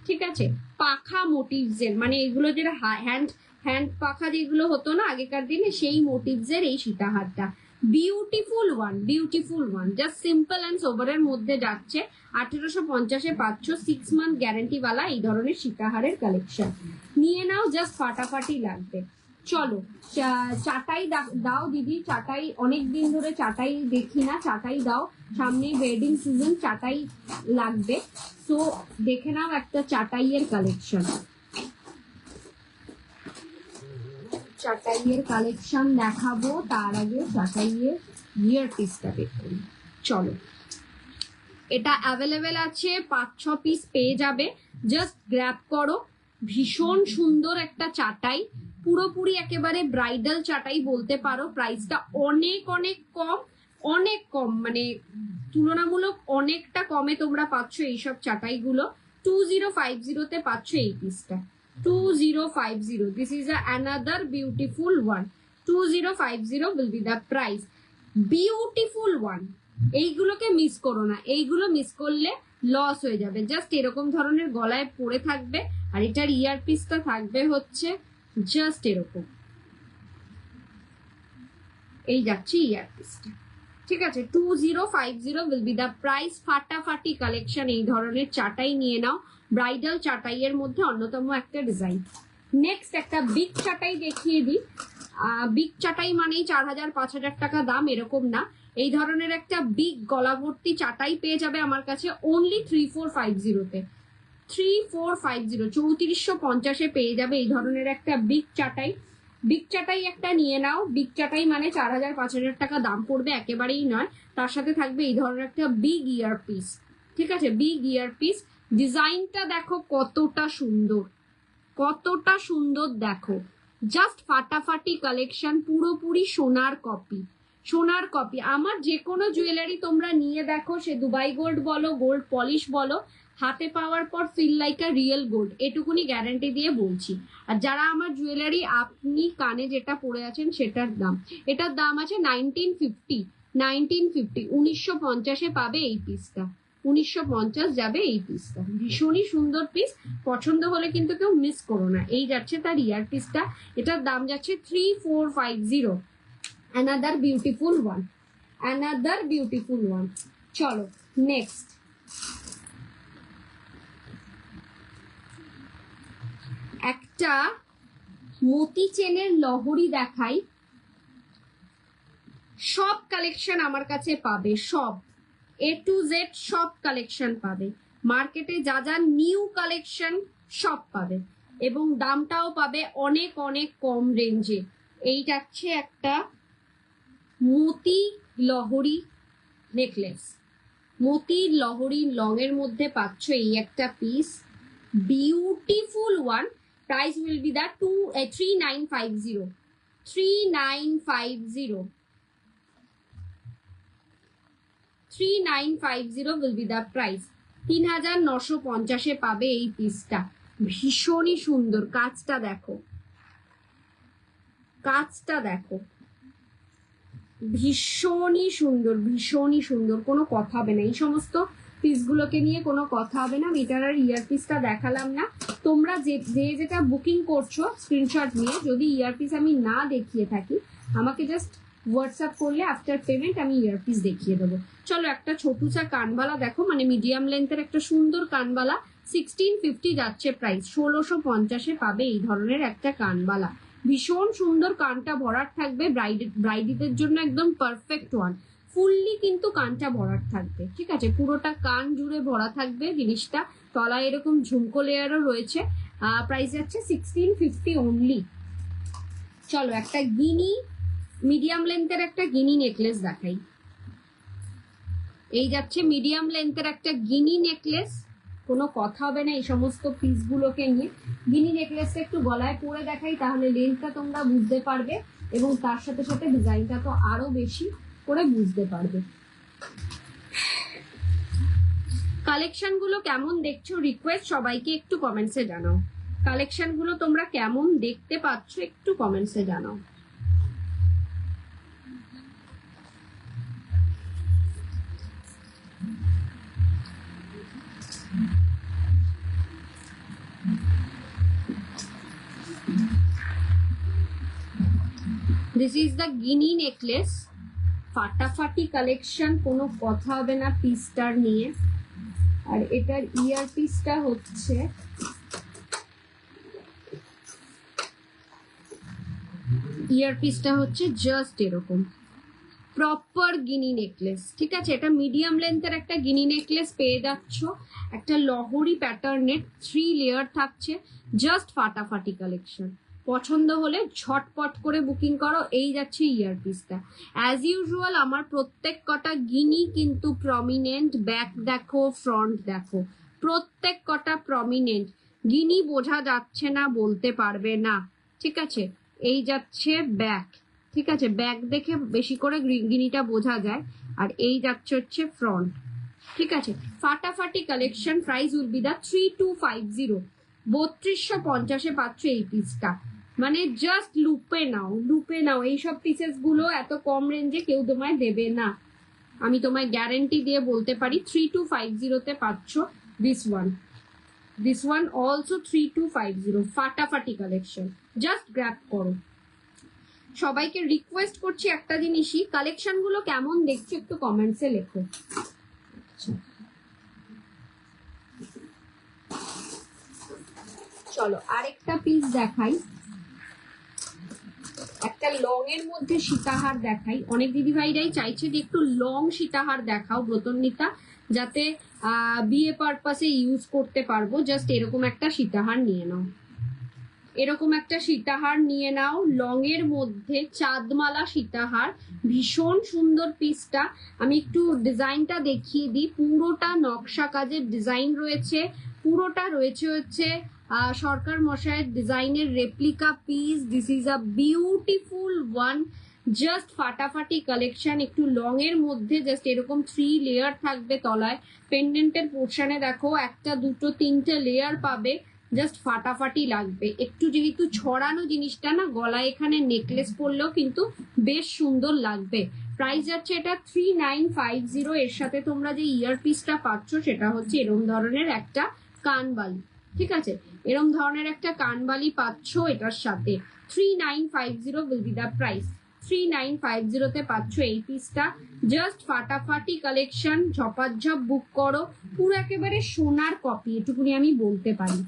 ঠিক আছে। পাখা মোটিভস এর, মানে এগুলো যেটা হ্যান্ড পাখা যেগুলো হতো না আগেকার দিনে, সেই মোটিভস এর এই সীতাহারটা। Beautiful one, just simple and সোবারের মধ্যে যাচ্ছে। 1850-এ পাচ্ছ 6 মান্থ গ্যারান্টি ওয়ালা এই ধরনের সীতাহারের কালেকশন। নিয়ে নাও, জাস্ট ফাটাফাটি লাগবে। চলো চাটাই দাও দিদি, চাটাই অনেক দিন ধরে চাটাই দেখি না, চাটাই দাও, সামনে ওয়েডিং সিজন, চাটাই লাগবে। তো দেখে নাও একটা চাটাইয়ের কালেকশন। চাটাইয়ের কালেকশন দেখাবো, তার আগে চাটাইয়ের ইয়ার পিসটা দেখুন। চলো, এটা অ্যাভেলেবেল আছে, 5-6 পিস পেয়ে যাবে, জাস্ট গ্র্যাব করো। ভীষণ সুন্দর একটা চাটাই, পুরোপুরি একেবারে ব্রাইডাল চাটাই বলতে পারো। প্রাইসটা অনেক অনেক কম, অনেক কম, মানে তুলনামূলক অনেকটা কমে তোমরা পাচ্ছ এইসব চাটাইগুলো। 2050-তে পাচ্ছ এই পিসটা, 2050। This is another beautiful one, 2050 will be the price. Beautiful one, এইগুলোকে মিস করো না, এইগুলো মিস করলে লস হয়ে যাবে। জাস্ট এরকম ধরনের গলায় পরে থাকবে, আর এটার ইয়ার পিসটা থাকবে হচ্ছে জাস্ট এরকম, এই যাচ্ছে ইয়ার পিসটা, ঠিক আছে। 2050 will be the price. ফাটাফাটি কালেকশন, এই ধরনের চাটাই নিয়ে নাও, ব্রাইডাল চাটাইয়ের মধ্যে অন্যতম একটা ডিজাইন। নেক্সট একটা বিগ চাটাই দেখিয়ে দিই। বিগ চাটাই মানেই 4000-5000 টাকা দাম এরকম না, এই ধরনের একটা বিগ গলা ভর্তি চাটাই পেয়ে যাবে আমার কাছে অনলি 3450-তে। 3450, 3450-এ পেয়ে যাবে এই ধরনের একটা বিগ চাটাই। বিগ চাটাই একটা নিয়ে নাও। বিগ চাটাই মানে 4000-5000 টাকা দাম পড়বে একেবারেই নয়, তার সাথে থাকবে এই ধরনের একটা বিগ ইয়ার পিস, ঠিক আছে, বিগ ইয়ার পিস। ডিজাইনটা দেখো কতটা সুন্দর, কতটা সুন্দর দেখো, জাস্ট ফাটাফাটি কালেকশন, পুরোপুরি সোনার কপি, সোনার কপি। আমার যে কোনো জুয়েলারি তোমরা নিয়ে দেখো, সে দুবাই গোল্ড বলো, গোল্ড পলিশ বলো, হাতে পাওয়ার পর feel like a real gold, এটুকুনি গ্যারান্টি দিয়ে বলছি। আর যারা আমার জুয়েলারি, আপনি কানে যেটা পরে আছেন সেটার দাম, এটার দাম আছে 1950, 1950 পাবে এই পিসটা, 1950 যাবে এই পিসটা। ভীষণই সুন্দর পিস, পছন্দ হলে কিন্তু কেউ মিস করো না। এই যাচ্ছে তার ইয়ার পিসটা, এটার দাম যাচ্ছে 3450। Another beautiful one, another beautiful one. চলো নেক্সট, একটা মতি চেনের লহরি দেখাই। সব কালেকশন আমার কাছে পাবে, সব A to Z সব কালেকশন পাবে, মার্কেটে যা যা নিউ কালেকশন সব পাবে, এবং দামটাও পাবে অনেক অনেক কম রেঞ্জে। এই যাচ্ছে একটা মতি লহরি নেকলেস, মতি লহরি লং এর মধ্যে পাচ্ছ এই একটা piece, beautiful one. Price will be the 3950, 3950, 3950 will be the price. 3950-এ পাবে এই পিসটা। ভীষণই সুন্দর, কাজটা দেখো, কাজটা দেখো, ভীষণই সুন্দর, ভীষণই সুন্দর, কোনো কথা হবে না। এই সমস্ত পিসগুলোকে নিয়ে কোনো কথা হবে না। এটার আর ইয়ার পিসটা দেখালাম না, তোমরা যে যেটা বুকিং করছো স্ক্রিনশট নিয়ে, যদি ইয়ার পিস আমি না দেখিয়ে থাকি আমাকে জাস্ট হোয়াটসঅ্যাপ করলে আফটার পেমেন্ট আমি ইয়ারপিস দেখিয়ে দেবো। চলো একটা ছোটুসা কানবালা দেখো, মানে মিডিয়াম লেন্থের একটা সুন্দর কানবালা, 1650 যাচ্ছে প্রাইস, 1650-এ পাবে এই ধরনের একটা কানবালা। ভীষণ সুন্দর, কানটা ভরাট থাকবে, ব্রাইডিদের জন্য একদম পারফেক্ট ওয়ান। ফুললি কিন্তু কানটা ভরাট থাকবে, ঠিক আছে, পুরোটা কান জুড়ে ভরা থাকবে জিনিসটা। তলায় এরকম ঝুমকো লেয়ারও রয়েছে। প্রাইস যাচ্ছে 1650 অনলি। চলো একটা গিনি, মিডিয়াম লেন্থের একটা গিনি নেকলেস দেখাই। এই যাচ্ছে মিডিয়াম লেন্থের একটা গিনি নেকলেস, কোনো কথা হবে না এই সমস্ত পিসগুলোকে নিয়ে। গিনি নেকলেসটা একটু গলায় পরে দেখাই, তাহলে লেন্থটা তোমরা বুঝতে পারবে, এবং তার সাথে সাথে ডিজাইনটা তো আরো বেশি করে বুঝতে পারবে। কালেকশন গুলো কেমন দেখছো, রিকোয়েস্ট সবাইকে একটু কমেন্টসে জানাও। কালেকশন গুলো তোমরা কেমন দেখতে পাচ্ছ একটু কমেন্টসে জানাও। This is the Guinea necklace, ফাটাফাটি কালেকশন, কোনো কথা হবে না পিসটার নিয়ে। আর এটার ইয়ার পিসটা হচ্ছে জাস্ট এরকম প্রপার গিনি নেকলেস, ঠিক আছে? এটা মিডিয়াম লেন্থের একটা গিনি নেকলেস পেয়ে যাচ্ছ, একটা লহরি প্যাটার্নের 3 লেয়ার থাকছে, জাস্ট ফাটাফাটি কালেকশন। পছন্দ হলে ঝটপট করে বুকিং করো। এই যাচ্ছে ইয়ার পিসটা। অ্যাজ ইউজুয়াল আমার প্রত্যেক কটা গিনি কিন্তু প্রমিনেন্ট, ব্যাক দেখো ফ্রন্ট দেখো, প্রত্যেক কটা প্রমিনেন্ট। গিনি বোঝা যাচ্ছে না বলতে পারবে না, ঠিক আছে? এই যাচ্ছে ব্যাক, ঠিক আছে? ব্যাক দেখে বেশি করে গিনিটা বোঝা যায়। আর এই যাচ্ছে হচ্ছে ফ্রন্ট, ঠিক আছে? ফাটাফাটি কালেকশন। প্রাইস উইল বি দা 3250, 3250 পাচ্ছ এই পিসটা। মানে জাস্ট লুপে নাও, লুপে নাও। এইসব পিসেস গুলো এত কম রেঞ্জে কেউ তোমায় দেবে না, আমি তোমায় গ্যারেন্টি দিয়ে বলতে পারি। 3250 পাচ্ছ দিস ওয়ান অলসো 3250, ফাটাফাটি কালেকশন, জাস্ট গ্র্যাব করো। সবাইকে রিকোয়েস্ট করছি একটা জিনিসই, কালেকশন গুলো কেমন দেখছো একটু কমেন্টসে লেখো। চলো আরেকটা পিস দেখাই, একটা লং এর মধ্যে সীতাহার দেখাই। অনেক দিদি ভাইরাই চাইছে যে একটু লং সীতাহার দেখাও ব্রতন্বিতা, যাতে বিয়ে পারপাসে ইউজ করতে পারবো। জাস্ট এরকম একটা সীতাহার নিয়ে নাও, এরকম একটা সীতাহার নিয়ে নাও, লং এর মধ্যে চাঁদমালা সীতাহার, ভীষণ সুন্দর পিসটা। আমি একটু ডিজাইনটা দেখিয়ে দিই। পুরোটা নকশা কাজের ডিজাইন রয়েছে, পুরোটা রয়েছে হচ্ছে সরকার মশাইয়ের ডিজাইনের replica piece. This is a beautiful one, just ফাটাফাটি কালেকশন। একটু লং এর মধ্যে জাস্ট এরকম 3 লেয়ার থাকবে তলায়। পেন্ডেন্টের পোর্শনে দেখো 1 2 3টে লেয়ার পাবে, জাস্ট ফাটাফাটি লাগবে। একটু যেহেতু ছড়ানো জিনিসটা না, গলায় এখানে নেকলেস পরলেও কিন্তু বেশ সুন্দর লাগবে। প্রাইস যাচ্ছে এটা 3950। এর সাথে তোমরা যে ইয়ার পিসটা পাচ্ছ সেটা হচ্ছে এরম ধরনের একটা কানবালি, ঠিক আছে? এরম ধরনের একটা কানবালি পাচ্ছ এটার সাথে। 3950 উইল বি দ্য প্রাইস। 3950 তে পাচ্ছ এই পিসটা, জাস্ট ফাটাফাটি কালেকশন। ঝপাঝপ বুক করো, পুরো একেবারে সোনার কপি, এটুকুনি আমি বলতে পারি।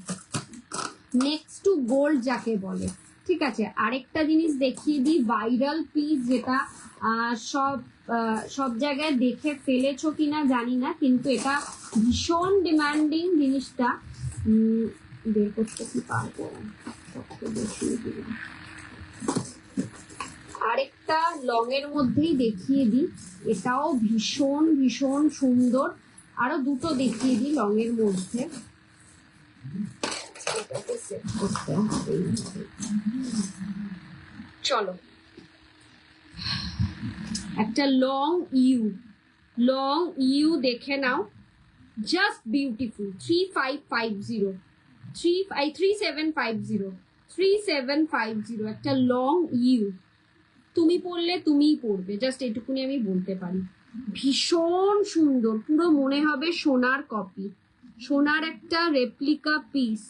নেক্সট টু গোল্ড যাকে বলে, ঠিক আছে? আরেকটা জিনিস দেখিয়ে দিই, ভাইরাল পিস, যেটা সব জায়গায় দেখে ফেলেছো কিনা জানি না, কিন্তু এটা ভীষণ ডিমান্ডিং জিনিসটা। বের করতে কি পারবো, আরেকটা লং এর মধ্যেই দেখিয়ে দিই, এটাও ভীষণ ভীষণ সুন্দর। আরো দুটো দেখিয়ে দিই লং এর মধ্যে। চলো একটা লং ইউ দেখে নাও, জাস্ট বিউটিফুল। 3750 একটা লং ইউ। তুমি পরলে তুমিই পরবে, জাস্ট এটুকুনি আমি বলতে পারি। ভীষণ সুন্দর, পুরো মনে হবে সোনার কপি, সোনার একটা রেপ্লিকা পিস।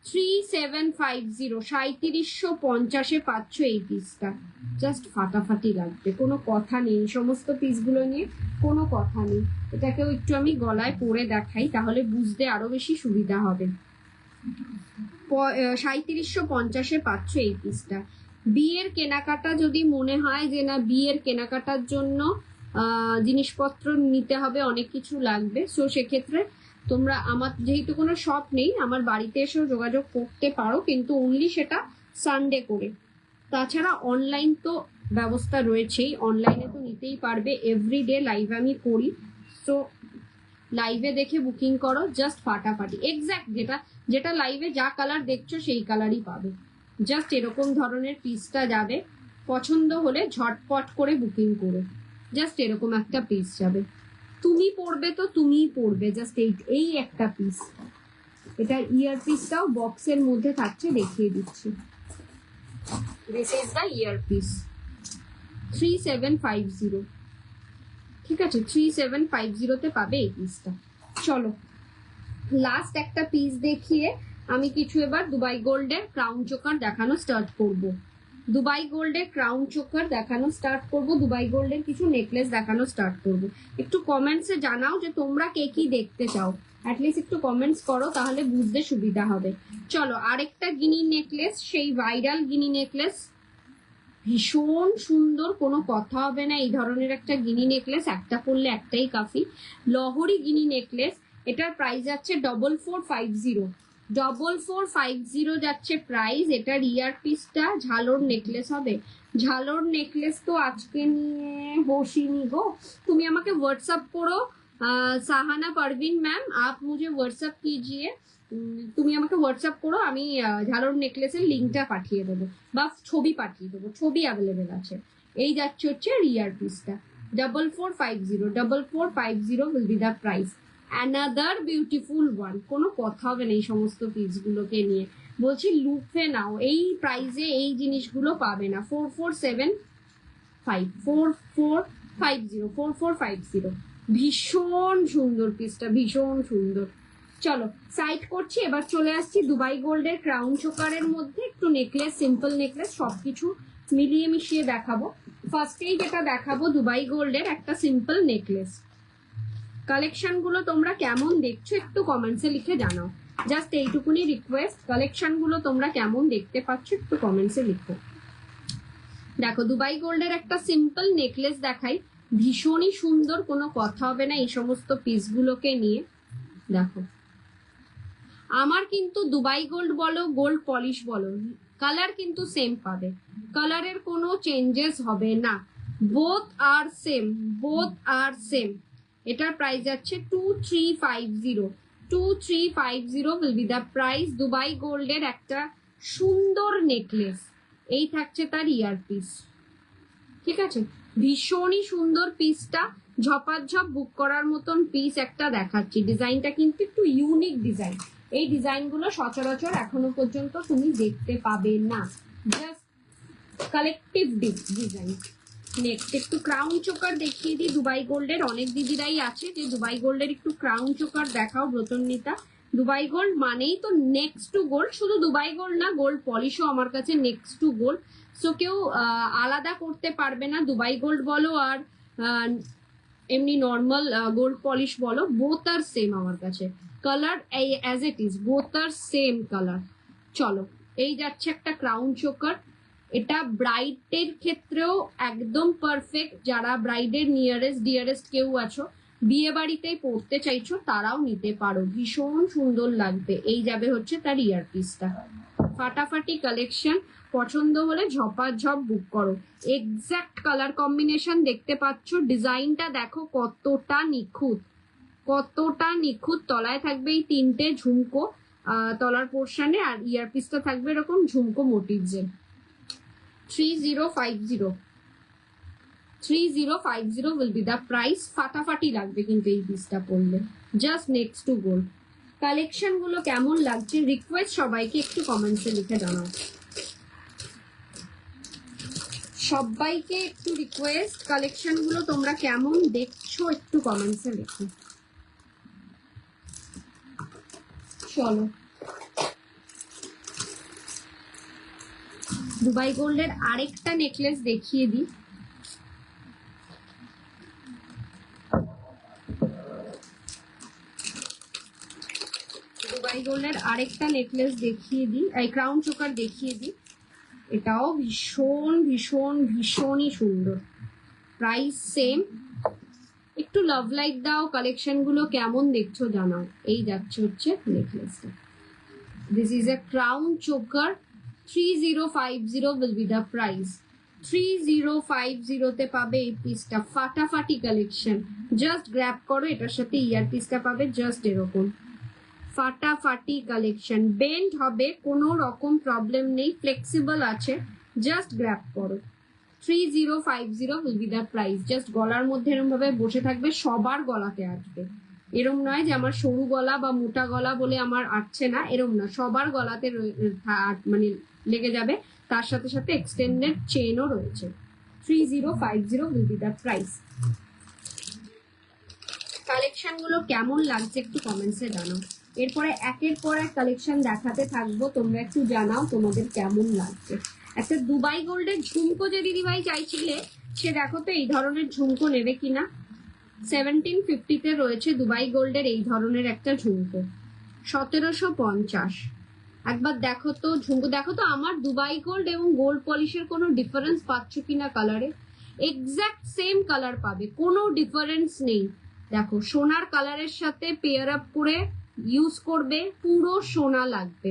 3750, 3750 পাচ্ছ এই পিসটা, জাস্ট ফাটাফাটি লাগবে, কোনো কথা নেই। সমস্ত পিসগুলো নিয়ে কোনো কথা নেই। এটাকেও একটু আমি গলায় পরে দেখাই, তাহলে বুঝতে আরো বেশি সুবিধা হবে। 3750 পাচ্ছ এই পিসটা। বিয়ের কেনাকাটা যদি মনে হয় যে না বিয়ের কেনাকাটার জন্য জিনিসপত্র নিতে হবে, অনেক কিছু লাগবে, সো সেক্ষেত্রে তোমরা আমার যেহেতু কোনো শপ নেই, আমার বাড়িতে এসেও যোগাযোগ করতে পারো, কিন্তু অনলি সেটা সানডে করে। তাছাড়া অনলাইন তো ব্যবস্থা রয়েছেই, অনলাইনে তো নিতেই পারবে। এভরিডে লাইভ আমি করি, সো লাইভে দেখে বুকিং করো, জাস্ট ফাটাফাটি। এক্স্যাক্ট যেটা লাইভে যা কালার দেখছো সেই কালারই পাবে। জাস্ট এরকম ধরনের পিসটা যাবে, পছন্দ হলে ঝটপট করে বুকিং করো, জাস্ট এরকম একটা পিস যাবে। তুমি পরবে তো তুমিই পরবে, জাস্ট এই একটা পিস। এটা ইয়ার পিসটাও বক্সের মধ্যে থাকছে, দেখিয়ে দিচ্ছি। This is the year piece, 3750, ঠিক আছে? 3750 তে পাবে এই পিসটা। চলো লাস্ট একটা পিস দেখিয়ে আমি কিছু এবার দুবাই গোল্ডের ক্রাউন চোকার দেখানো স্টার্ট করব। দুবাই গোল্ডের ক্রাউন চোকার দেখানো স্টার্ট করব, দুবাই গোল্ডের কিছু নেকলেস দেখানো স্টার্ট করব। একটু কমেন্টসে জানাও যে তোমরা কে কি দেখতে চাও, অ্যাটলিস্ট একটু কমেন্টস করো, তাহলে বুঝতে সুবিধা হবে। চলো আরেকটা গিনি নেকলেস, সেই ভাইরাল গিনি নেকলেস, ভীষণ সুন্দর, কোনো কথা হবে না। এই ধরনের একটা গিনি নেকলেস একটা পরলে একটাই কাফি। লহরি গিনি নেকলেস, এটার প্রাইস যাচ্ছে 4450, 4450 যাচ্ছে প্রাইস। এটার ইয়ার পিসটা ঝালোর নেকলেস হবে। ঝালোর নেকলেস তো আজকে নিয়ে বসিনি গো, তুমি আমাকে হোয়াটসঅ্যাপ করো। সাহানা পারভিন ম্যাম, আপ মুঝে হোয়াটসঅ্যাপ कीजिए, তুমি আমাকে হোয়াটসঅ্যাপ করো, আমি ঝালোর নেকলেসের লিঙ্কটা পাঠিয়ে দেবো বা ছবি পাঠিয়ে দেবো, ছবি অ্যাভেলেবেল আছে। এই যাচ্ছে হচ্ছে ইয়ার পিসটা 4450, 4450 will be the price. Another beautiful one, কোনো কথা হবে না এই সমস্ত পিসগুলোকে নিয়ে, বলছি লুফে নাও, এই প্রাইসে এই জিনিসগুলো পাবে না। 4450, ভীষণ সুন্দর পিসটা, ভীষণ সুন্দর। চলো সাইড করছি, এবার চলে আসছি দুবাই গোল্ডের ক্রাউন চোকারের মধ্যে একটু নেকলেস, সিম্পল নেকলেস, সবকিছু মিলিয়ে মিশিয়ে দেখাবো। ফার্স্টেই যেটা দেখাবো দুবাই গোল্ডের একটা সিম্পল নেকলেস। কালেকশন গুলো তোমরা কেমন দেখছো একটু কমেন্টসে লিখে জানাও, জাস্ট এইটুকুনি রিকোয়েস্ট। কালেকশন গুলো তোমরা কেমন দেখতে পাচ্ছ একটু কমেন্টসে লিখো। দেখো দুবাই গোল্ডের একটা সিম্পল নেকলেস দেখাই, ভীষণই সুন্দর, কোনো কথা হবে না এই সমস্ত পিসগুলোকে নিয়ে। দেখো আমার কিন্তু দুবাই গোল্ড বলো, গোল্ড পলিশ বলো, কালার কিন্তু সেম পাবে, কালারের কোনো চেঞ্জেস হবে না, both are same, both are same. এটার প্রাইস যাচ্ছে 2350, 2350 will be the price. Dubai গোল্ডের একটা সুন্দর নেকলেস, এই থাকছে তার ইয়ার পিস, ঠিক আছে, ভীষণই সুন্দর পিসটা, ঝপাঝপ বুক করার মতন পিস একটা দেখাচ্ছি। ডিজাইনটা কিন্তু একটু ইউনিক ডিজাইন, এই ডিজাইনগুলো সচরাচর এখনো পর্যন্ত তুমি দেখতে পাবে না, জাস্ট কালেকটিভ ডিজাইন। নেক্সট একটু ক্রাউন চোকার দেখিয়ে দিই দুবাই গোল্ডের, অনেক দিদিরাই আছে যে দুবাই গোল্ডের একটু ক্রাউন চোকার দেখাও ব্রতন্বিতা। দুবাই গোল্ড মানেই তো নেক্সট টু গোল্ড, শুধু দুবাই গোল্ড না, গোল্ড পলিশও আমার কাছে নেক্সট টু গোল্ড, সো কেউ আলাদা করতে পারবে না। দুবাই গোল্ড বলো আর এমনি নর্মাল গোল্ড পলিশ বলো, বোথ আর সেম আমার কাছে, colour as it is, both are same colour. চলো এই যাচ্ছে একটা ক্রাউন চোকার, এটা ব্রাইডের ক্ষেত্রেও একদম পারফেক্ট, যারা ব্রাইডের নিয়ারেস্ট ডিয়ারেস্ট কেউ আছো, বিয়ে বাড়িতেই পড়তে চাইছো তারাও নিতে পারো, ভীষণ সুন্দর লাগবে। এই যাবে হচ্ছে তার ইয়ার পিসটা, ফাটাফাটি কালেকশন, পছন্দ হলে ঝপাঝপ বুক করো। এক্স্যাক্ট কালার কম্বিনেশন দেখতে পাচ্ছ, ডিজাইনটা দেখো কতটা নিখুঁত, কতটা নিখুঁত। তলায় থাকবে এই তিনটে ঝুমকো তলার পোর্শনে, আর ইয়ার পিসটা থাকবে এরকম ঝুমকো মোটিভসের। 3050 will be the price। ফাটাফাটি লাগবে কিন্তু এই পিসটা পরলে, just next to gold. Collection গুলো কেমন লাগছে রিকোয়েস্ট সবাইকে একটু কমেন্টসে লিখে জানাও, সবাইকে একটু রিকোয়েস্ট, কালেকশন গুলো তোমরা কেমন দেখছো একটু কমেন্টসে লিখো। চলো দুবাই গোল্ডের আরেকটা নেকলেস দেখিয়ে দিই। দুবাই গোল্ডের আরেকটা নেকলেস দেখিয়ে দিই, এই ক্রাউন চোকার দেখিয়ে দিই। এটাও ভীষণ ভীষণ ভীষণই সুন্দর, প্রাইস সেম। একটু লাভ লাইক দাও, কালেকশন গুলো কেমন দেখছো জানাও। এই যাচ্ছে হচ্ছে নেকলেসটা, this is a crown choker, 3050 will be the price। 3050 তে পাবে এই পিসটা, ফাটাফাটি কালেকশন, জাস্ট গ্র্যাব করো। এটার সাথে ইয়ার পিসটা পাবে জাস্ট এরকম, ফাটাফাটি কালেকশন, বেন্ড হবে, কোনো রকম প্রবলেম নেই, ফ্লেক্সিবল আছে, জাস্ট গ্র্যাব করো। 3050 will be the price। Just গলার মধ্যে এরকম ভাবে বসে থাকবে, সবার গলাতে আসবে, এরম নয় যে আমার সরু গলা বা মোটা গলা বলে আমার আটছে না, এরম না, সবার গলাতে মানে লেগে যাবে, তার সাথে সাথে এক্সটেন্ডেড চেনও রয়েছে। 3050 will be the price। Collection গুলো কেমন লাগছে একটু কমেন্টসে জানাও, এরপরে একের পর এক কালেকশন দেখাতে থাকবো, তোমরা একটু জানাও তোমাদের কেমন লাগছে। একটা দুবাই গোল্ডের ঝুমকো যে দিদিভাই চাইছিলে, সে দেখো তো এই ধরনের ঝুমকো নেবে কিনা। 1750 রয়েছে দুবাই গোল্ডের এই ধরনের একটা ঝুমকো, 1750। একবার দেখো তো ঝুমকো, দেখো তো আমার দুবাই গোল্ড এবং গোল্ড পলিশের কোনো ডিফারেন্স পাচ্ছ কিনা কালারে। এক্সাক্ট সেম কালার পাবে, কোনো ডিফারেন্স নেই। দেখো সোনার কালারের সাথে পেয়ার আপ করে ইউজ করবে, পুরো সোনা লাগবে।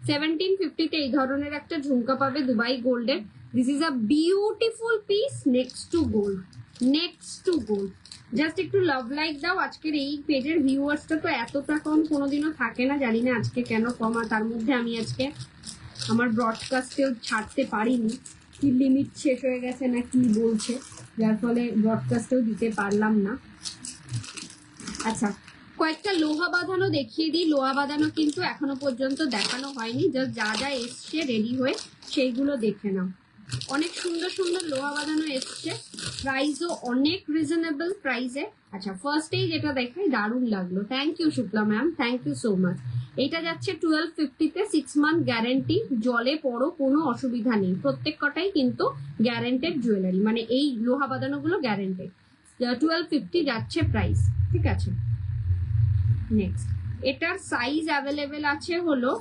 1750 এই ধরনের একটা ঝুমকা পাবে দুবাই গোল্ডের। This is a beautiful piece, next to gold, next to gold. Just একটু লাভ লাইক দাও। আজকের এই পেজের ভিউয়ার্সটা তো এতটা কম কোনোদিনও থাকে না, জানি না আজকে কেন কম। আর তার মধ্যে আমি আজকে আমার ব্রডকাস্টেও ছাড়তে পারিনি, কি লিমিট শেষ হয়ে গেছে না কি বলছে, যার ফলে ব্রডকাস্টেও দিতে পারলাম না। আচ্ছা, কয়েকটা লোহা বাঁধানো দেখিয়ে দিই। লোহা বাঁধানো কিন্তু এখনো পর্যন্ত দেখানো হয়নি, জাস্ট যা যা এসছে রেডি হয়ে সেইগুলো দেখে নাও। অনেক সুন্দর সুন্দর লোহা বাঁধানো এসছে, প্রাইসও অনেক রিজনেবল প্রাইসে। আচ্ছা, ফার্স্টেই যেটা দেখাই দারুণ লাগলো, thank you Shukla ma'am, thank you so much. এটা যাচ্ছে 1250-তে, 6 মান্থ গ্যারেন্টি, জলে পড়ো কোনো অসুবিধা নেই। প্রত্যেক কটাই কিন্তু গ্যারেন্টেড জুয়েলারি, মানে এই লোহা বাঁধানো গুলো গ্যারেন্টেড। 1250 যাচ্ছে প্রাইস, ঠিক আছে। নেক্সট, এটার সাইজ অ্যাভেলেবেল আছে হলো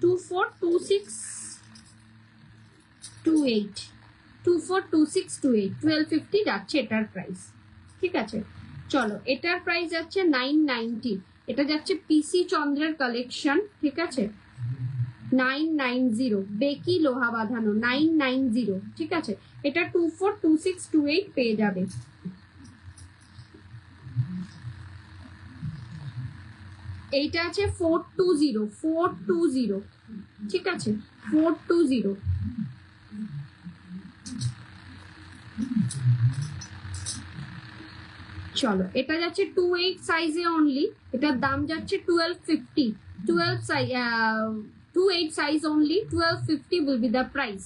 2426 28, 2426 28, 1250 যাচ্ছে এটার প্রাইস, ঠিক আছে। চলো, এটার প্রাইস যাচ্ছে 990। এটা যাচ্ছে পিসি চন্দ্রের কালেকশন, ঠিক আছে। 990 বেকি লোহা বাঁধানো, 990, ঠিক আছে। এটা 242628 পেয়ে যাবে। এইটা আছে 420, ঠিক আছে, 420। চলো, এটা যাচ্ছে 28 সাইজে অনলি, এটার দাম যাচ্ছে 1250। 12 size, 28 size only, 1250 will be the price।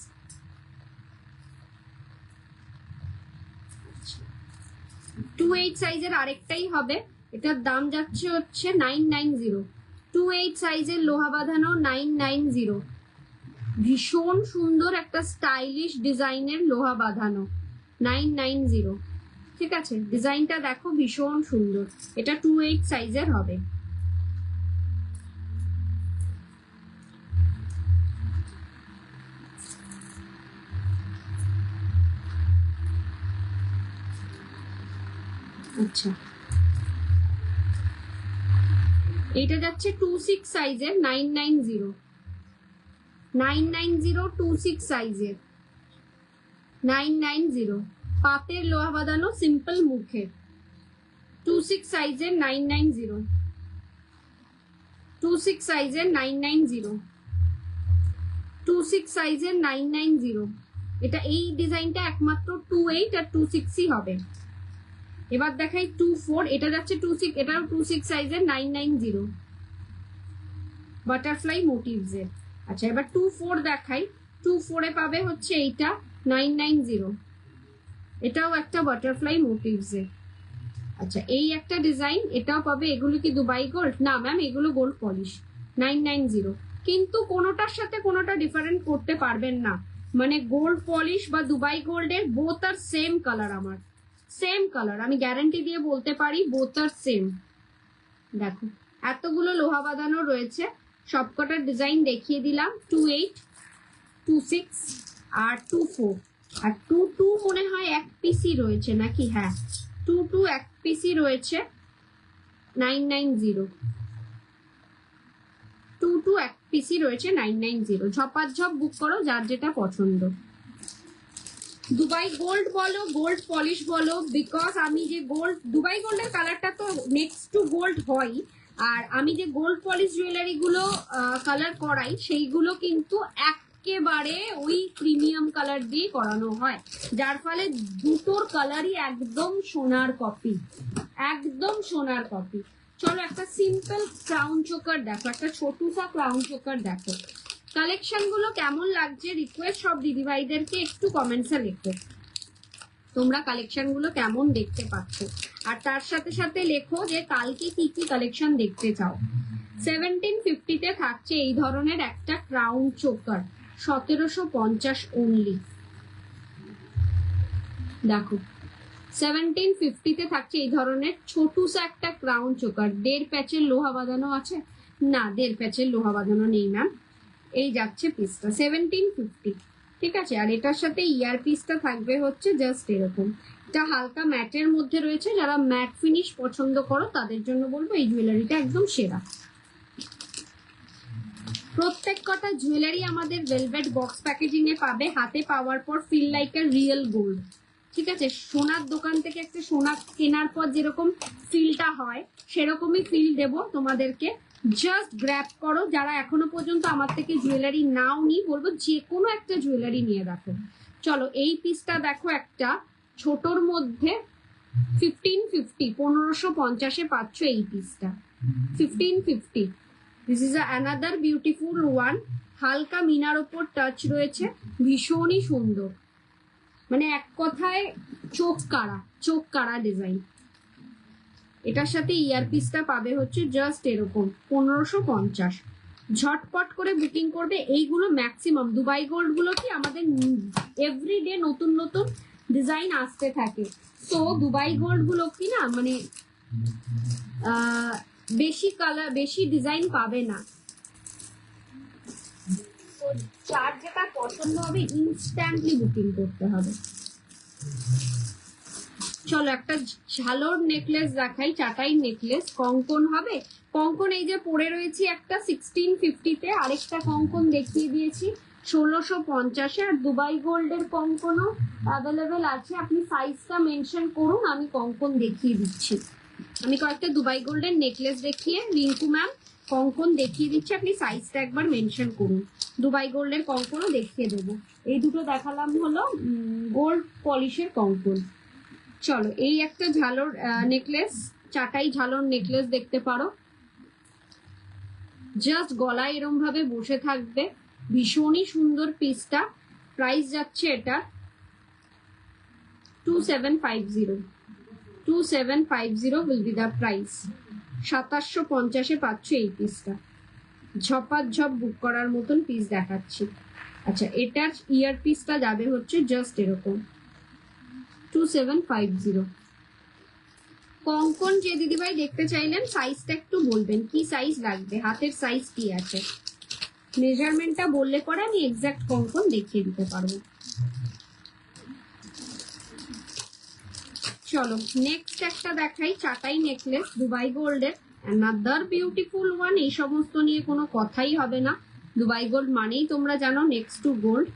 Two 8 সাইজের আরেকটাই হবে, এটার দাম যাচ্ছে হচ্ছে 990। 28 সাইজের লোহা বাঁধানো 990, ভীষণ সুন্দর একটা স্টাইলিশ ডিজাইনের লোহা বাঁধানো 990, ঠিক আছে। ডিজাইনটা দেখো ভীষণ সুন্দর, এটা 28 সাইজের হবে। আচ্ছা, এটা যাচ্ছে 26 সাইজের 990, 26 সাইজের 990, পাতের লোহা বাঁধানো সিম্পল মুখে, 26 সাইজের 990, 26 সাইজের 990, 26 সাইজের 990। এটা এই ডিজাইনটা একমাত্র 28 আর 26ই হবে। এবার দেখাই 24, এটা যাচ্ছে 26, এটাও 26 সাইজের 990, বাটারফ্লাই মোটিভস এর। আচ্ছা, এবার 24 দেখাই। 24 এ পাবে হচ্ছে এইটা 990, এটাও একটা বাটারফ্লাই মোটিভস এর। আচ্ছা, এই একটা ডিজাইন, এটাও পাবে। এগুলো কি দুবাই গোল্ড? না ম্যাম, এগুলো গোল্ড পলিশ, 990। কিন্তু কোনোটার সাথে কোনোটা ডিফারেন্ট করতে পারবেন না, মানে গোল্ড পলিশ বা দুবাই গোল্ডের বোথ আর সেম কালার, আমার সেম কালার, আমি গ্যারান্টি দিয়ে বলতে পারি বোথ আর সেম। দেখো এতগুলো লোহা বাঁধানো রয়েছে, সবকটার ডিজাইন দেখিয়ে দিলাম। 28, 26 আর 24, আর 22 মনে হয় এক পিসি রয়েছে নাকি? হ্যাঁ, 22 এক পিসি রয়েছে 990, 22 এক পিসি রয়েছে 990। ঝপাঝপ বুক করো যার যেটা পছন্দ। দুবাই গোল্ড বলো, গোল্ড পলিশ বলো, বিকজ আমি যে গোল্ড দুবাই গোল্ডের কালারটা তো নেক্সট টু গোল্ড হয়, আর আমি যে গোল্ড পলিশ জুয়েলারি গুলো কালার করাই সেইগুলো কিন্তু একেবারে ওই প্রিমিয়াম কালার দিয়ে করানো হয়, যার ফলে দুটোর কালারই একদম সোনার কপি, একদম সোনার কপি। চলো, একটা সিম্পল ক্রাউন চোকার দেখো, একটা ছোটুসা ক্রাউন চোকার দেখো। কালেকশন গুলো কেমন লাগছে রিকোয়েস্ট সব দিদিভাইদেরকে একটু কমেন্টসে লেখো, তোমরা কালেকশন গুলো কেমন দেখতে পাচ্ছ, আর তার সাথে সাথে লেখো যে কালকে কি কি কালেকশন দেখতে চাও। 1750 তে থাকছে এই ধরনের একটা ক্রাউন চোকার, 1750 অনলি। দেখো 1750 থাকছে এই ধরনের ছোটুসা একটা ক্রাউন চোকার। 1.5 প্যাচের লোহা বাঁধানো আছে না, 1.5 প্যাচের লোহা বাঁধানো নেই ম্যাম। এই যাচ্ছে পিসটা 1750, ঠিক আছে। আর এটার সাথে ইয়ার পিসটা থাকবে হচ্ছে জাস্ট এরকম। এটা হালকা ম্যাটের মধ্যে রয়েছে, যারা ম্যাট ফিনিশ পছন্দ করো তাদের জন্য বলবো এই জুয়েলারিটা একদম সেরা। প্রত্যেক কটা জুয়েলারি আমাদের ভেলভেট বক্স প্যাকেজিং এ পাবে। হাতে পাওয়ার পর feel like a real gold, ঠিক আছে। সোনার দোকান থেকে একটা সোনা কেনার পর যেরকম ফিলটা হয় সেরকমই ফিল দেব তোমাদেরকে। জাস্ট গ্র্যাব করো। যারা এখনো পর্যন্ত আমার থেকে জুয়েলারি নাও নি, বলবো যে কোনো একটা জুয়েলারি নিয়ে রাখো। চলো এই পিসটা দেখো, একটা ছোটর মধ্যে 1550, 1550 পাচ্ছ এই পিসটা 1550। This is another beautiful one. হালকা মিনার ওপর টাচ রয়েছে, ভীষণই সুন্দর, মানে এক কথায় চোখ কাড়া ডিজাইন। এটার সাথে ইয়ারপিসটা পাবে হচ্ছে জাস্ট এরকম 1550। ঝটপট করে বুকিং করবে। এইগুলো ম্যাক্সিমাম দুবাই গোল্ড গুলো কি আমাদের এভরিডে নতুন নতুন ডিজাইন আসতে থাকে। তো দুবাই গোল্ড গুলো কি না মানে বেশি কালার বেশি ডিজাইন পাবে না। যার যেটা পছন্দ হবে ইনস্ট্যান্টলি বুকিং করতে হবে। চলো একটা ঝালোর নেকলেস দেখাই, চাটাই নেকলেস। কঙ্কন হবে, কঙ্কন এই যে পরে রয়েছি একটা 1650-তে, আরেকটা কঙ্কন দেখিয়ে দিয়েছি 1650-এ। আর দুবাই গোল্ডের কঙ্কনও অ্যাভেলেবেল আছে, আপনি সাইজটা মেনশন করুন, আমি কঙ্কন দেখিয়ে দিচ্ছি। আমি কয়েকটা দুবাই গোল্ডের নেকলেস দেখিয়ে রিঙ্কু ম্যাম কঙ্কন দেখিয়ে দিচ্ছি, আপনি সাইজটা একবার মেনশন করুন। দুবাই গোল্ডের কঙ্কনও দেখিয়ে দেবো। এই দুটো দেখালাম হলো গোল্ড পলিশের কঙ্কন। চলো এই একটা ঝালোর নেকলেস, চাটাই ঝালোর নেকলেস দেখতে পারো। জাস্ট গলায় এরম ভাবে বসে থাকবে, ভীষণই সুন্দর পিসটা। প্রাইস যাচ্ছে এটা 2750, 2750 will be the price। 2750-এ পাচ্ছ এই পিসটা। ঝপাঝপ বুক করার মতন পিস দেখাচ্ছি। আচ্ছা এটার ইয়ার পিসটা যাবে হচ্ছে জাস্ট এরকম 2750। কঙ্কন যে দিদিভাই দেখতে চাইলেন সাইজটা একটু বলবেন, কি সাইজ লাগবে, হাতের সাইজ কি আছে, মেজারমেন্টটা বললে পরে আমি এক্সাক্ট কঙ্কন দেখিয়ে দিতে পারবো। চলো নেক্সট একটা দেখাই, চাটাই নেকলেস দুবাই গোল্ডের, অ্যানাদার বিউটিফুল ওয়ান। এই সমস্ত নিয়ে কোনো কথাই হবে না, দুবাই গোল্ড মানেই তোমরা জানো নেক্সট টু গোল্ড।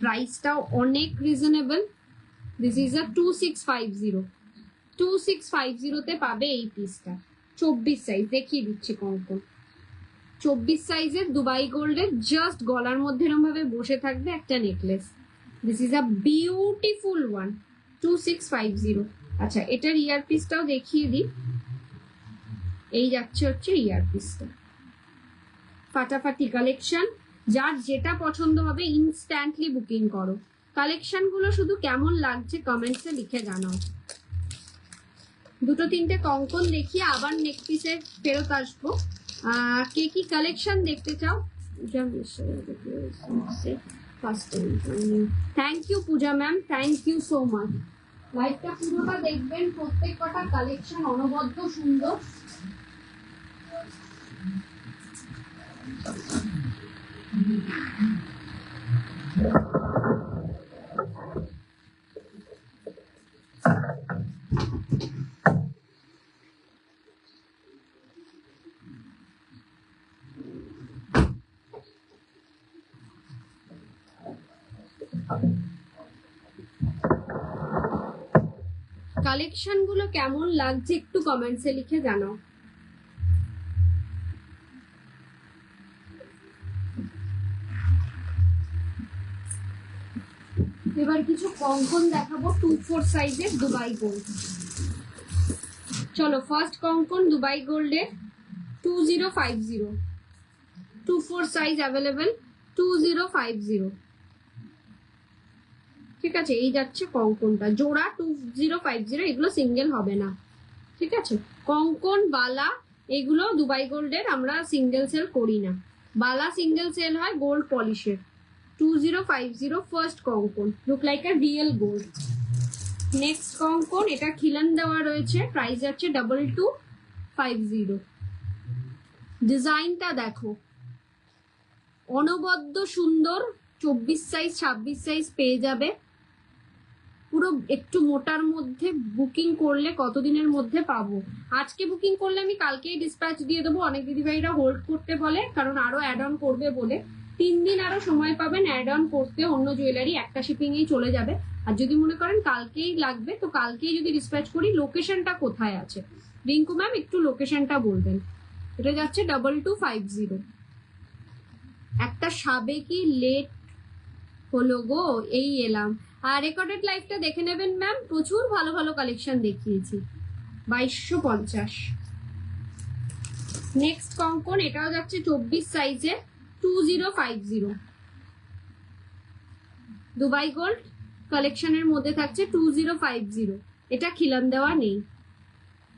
প্রাইসটাও অনেক রিজনেবল। দিস ইজ আ 2650, 2650-তে পাবে এই পিসটা। 24 সাইজ দেখিয়ে দিচ্ছি কঙ্কন, 24 সাইজের দুবাই গোল্ডের, জাস্ট গলার মধ্যে এরকম ভাবে বসে থাকবে একটা necklace. This is a beautiful one, 2650। আচ্ছা এটার ইয়ার পিসটাও দেখিয়ে দিই। এই যাচ্ছে হচ্ছে ইয়ার পিসটা, ফাটাফাটি কালেকশন। যার যেটা পছন্দ হবে ইনস্ট্যান্টলি বুকিং করো। কালেকশন গুলো শুধু কেমন লাগছে কমেন্টসে লিখে জানাও। দুটো তিনটে কঙ্কন দেখিয়ে আবার নেক পিসে ফেরত আসবো। কে কি কালেকশন দেখতে চাও? Thank you Puja ma'am, thank you so much. লাইভটা পুরোটা দেখবেন, প্রত্যেক কটা কালেকশন অনবদ্য সুন্দর। কালেকশন গুলো কেমন লাগছে একটু কমেন্টসে লিখে জানাও। এবার কিছু কঙ্কন দেখাবো 24 সাইজের দুবাই গোল্ড। চলো ফার্স্ট কঙ্কন দুবাই গোল্ডের 2050, 24 সাইজ অ্যাভেলেবেল 2050। ঠিক আছে এই যাচ্ছে কঙ্কনটা, জোড়া 2050, এগুলো সিঙ্গেল হবে না। ঠিক আছে কঙ্কন বালা এগুলো দুবাই গোল্ডের আমরা সিঙ্গেল সেল করি না। বালা সিঙ্গেল সেল হয় গোল্ড পলিশের। 2050 ফার্স্ট কঙ্কন, look like a real gold. Next কঙ্কন, এটা খিলান দেওয়া রয়েছে, প্রাইস যাচ্ছে 2250। ডিজাইনটা দেখো, অনবদ্য সুন্দর। 24 সাইজ 26 সাইজ পেয়ে যাবে। পুরো একটু মোটার মধ্যে বুকিং করলে কতদিনের মধ্যে পাবো? আজকে বুকিং করলে আমি কালকেই ডিসপ্যাচ দিয়ে দেবো। অনেক দিদিভাইরা হোল্ড করতে বলে, কারণ আরো অ্যাড অন করবে বলে। 3 দিন আরো সময় পাবেন অ্যাড অন করতে। অন্য জুয়েলারি একটা শিপিংয়েই চলে যাবে। আর যদি মনে করেন কালকেই লাগবে, তো কালকেই যদি ডিসপ্যাচ করি। লোকেশনটা কোথায় আছে রিঙ্কু ম্যাম, একটু লোকেশনটা বলবেন। এটা যাচ্ছে 2250। একটা সাবেকি লেট হলো গো, এই এলাম। আর রেকর্ডেড লাইভটা দেখে নেবেন ম্যাম, প্রচুর ভালো ভালো কালেকশন দেখিয়েছি। 2250। নেক্সট কঙ্কন, এটাও যাচ্ছে 24 সাইজে, 2050। দুবাই গোল্ড কালেকশনের মধ্যে থাকছে 2050। এটা খিলান দেওয়া নেই,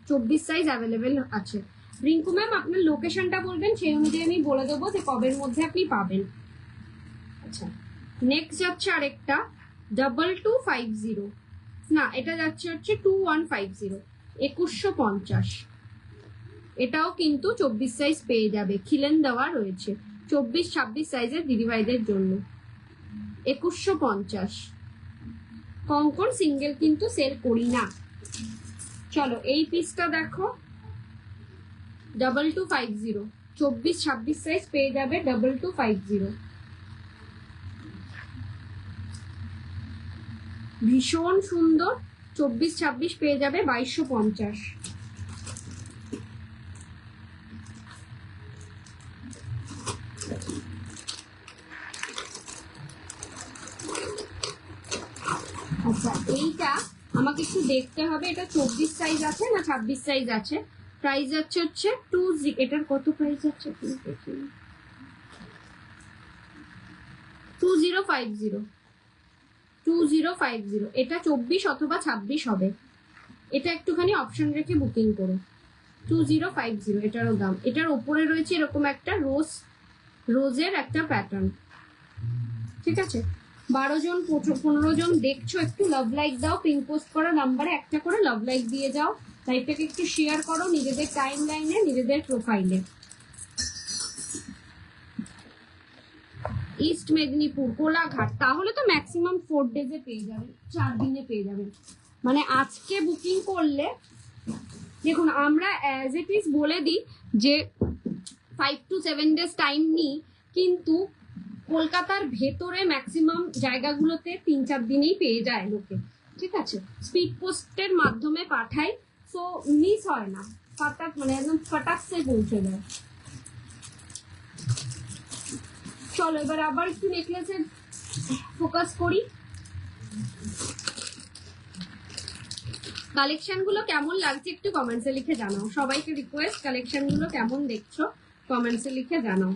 24 সাইজ অ্যাভেলেবেল আছে। রিঙ্কু ম্যাম আপনার লোকেশনটা বলবেন, সেই অনুযায়ী আমি বলে দেবো যে কবের মধ্যে আপনি পাবেন। আচ্ছা, নেক্সট যাচ্ছে আরেকটা 2250। না, এটা যাচ্ছে হচ্ছে 2150, 2150। এটাও কিন্তু 24 সাইজ পেয়ে যাবে, খিলেন দেওয়া রয়েছে। 24-26 সাইজের দিদিভাইদের জন্য 2150। কঙ্কন সিঙ্গেল কিন্তু সেল করি না। চলো এই পিসটা দেখো, 2250, 24-26 সাইজ পেয়ে যাবে 2250। ভীষণ সুন্দর, 24-26 পেয়ে যাবে 2250। আচ্ছা, এইটা আমাকে একটু দেখতে হবে, এটা 24 সাইজ আছে না 26 সাইজ আছে। প্রাইস যাচ্ছে হচ্ছে এটার কত প্রাইস আছে 2050। 2050, এটা 24 অথবা 26 হবে। এটা একটুখানি অপশন রেখে বুকিং করো। 2050 এটারও দাম। এটার ওপরে রয়েছে এরকম একটা রোজের একটা প্যাটার্ন। ঠিক আছে, 12 জন 15 জন দেখছো, একটু লাভ লাইক দাও। পিন পোস্ট করা নাম্বারে একটা করে লাভ লাইক দিয়ে যাও। লাইভটাকে একটু শেয়ার করো নিজেদের টাইম লাইনে, নিজেদের প্রোফাইলে। ইস্ট মেদিনীপুর, কোলাঘাট, তাহলে তো ম্যাক্সিমাম 4 ডেজে পেয়ে যাবেন, 4 দিনে পেয়ে যাবেন। মানে আজকে বুকিং করলে, দেখুন আমরা অ্যাজ ইট ইজ বলে দিই যে 5 to 7 ডেজ টাইম নিই, কিন্তু কলকাতার ভেতরে ম্যাক্সিমাম জায়গাগুলোতে 3-4 দিনেই পেয়ে যায় লোকে। ঠিক আছে, স্পিড পোস্টের মাধ্যমে পাঠাই, সো মিস হয় না, ফটাক মানে একদম ফটাকসে পৌঁছে যায়। চলো এবার আবার একটু নেকলেসে ফোকাস করি। কালেকশন গুলো কেমন লাগছে একটু কমেন্টসে লিখে জানাও। সবাইকে রিকোয়েস্ট, কালেকশন গুলো কেমন দেখছো কমেন্টসে লিখে জানাও।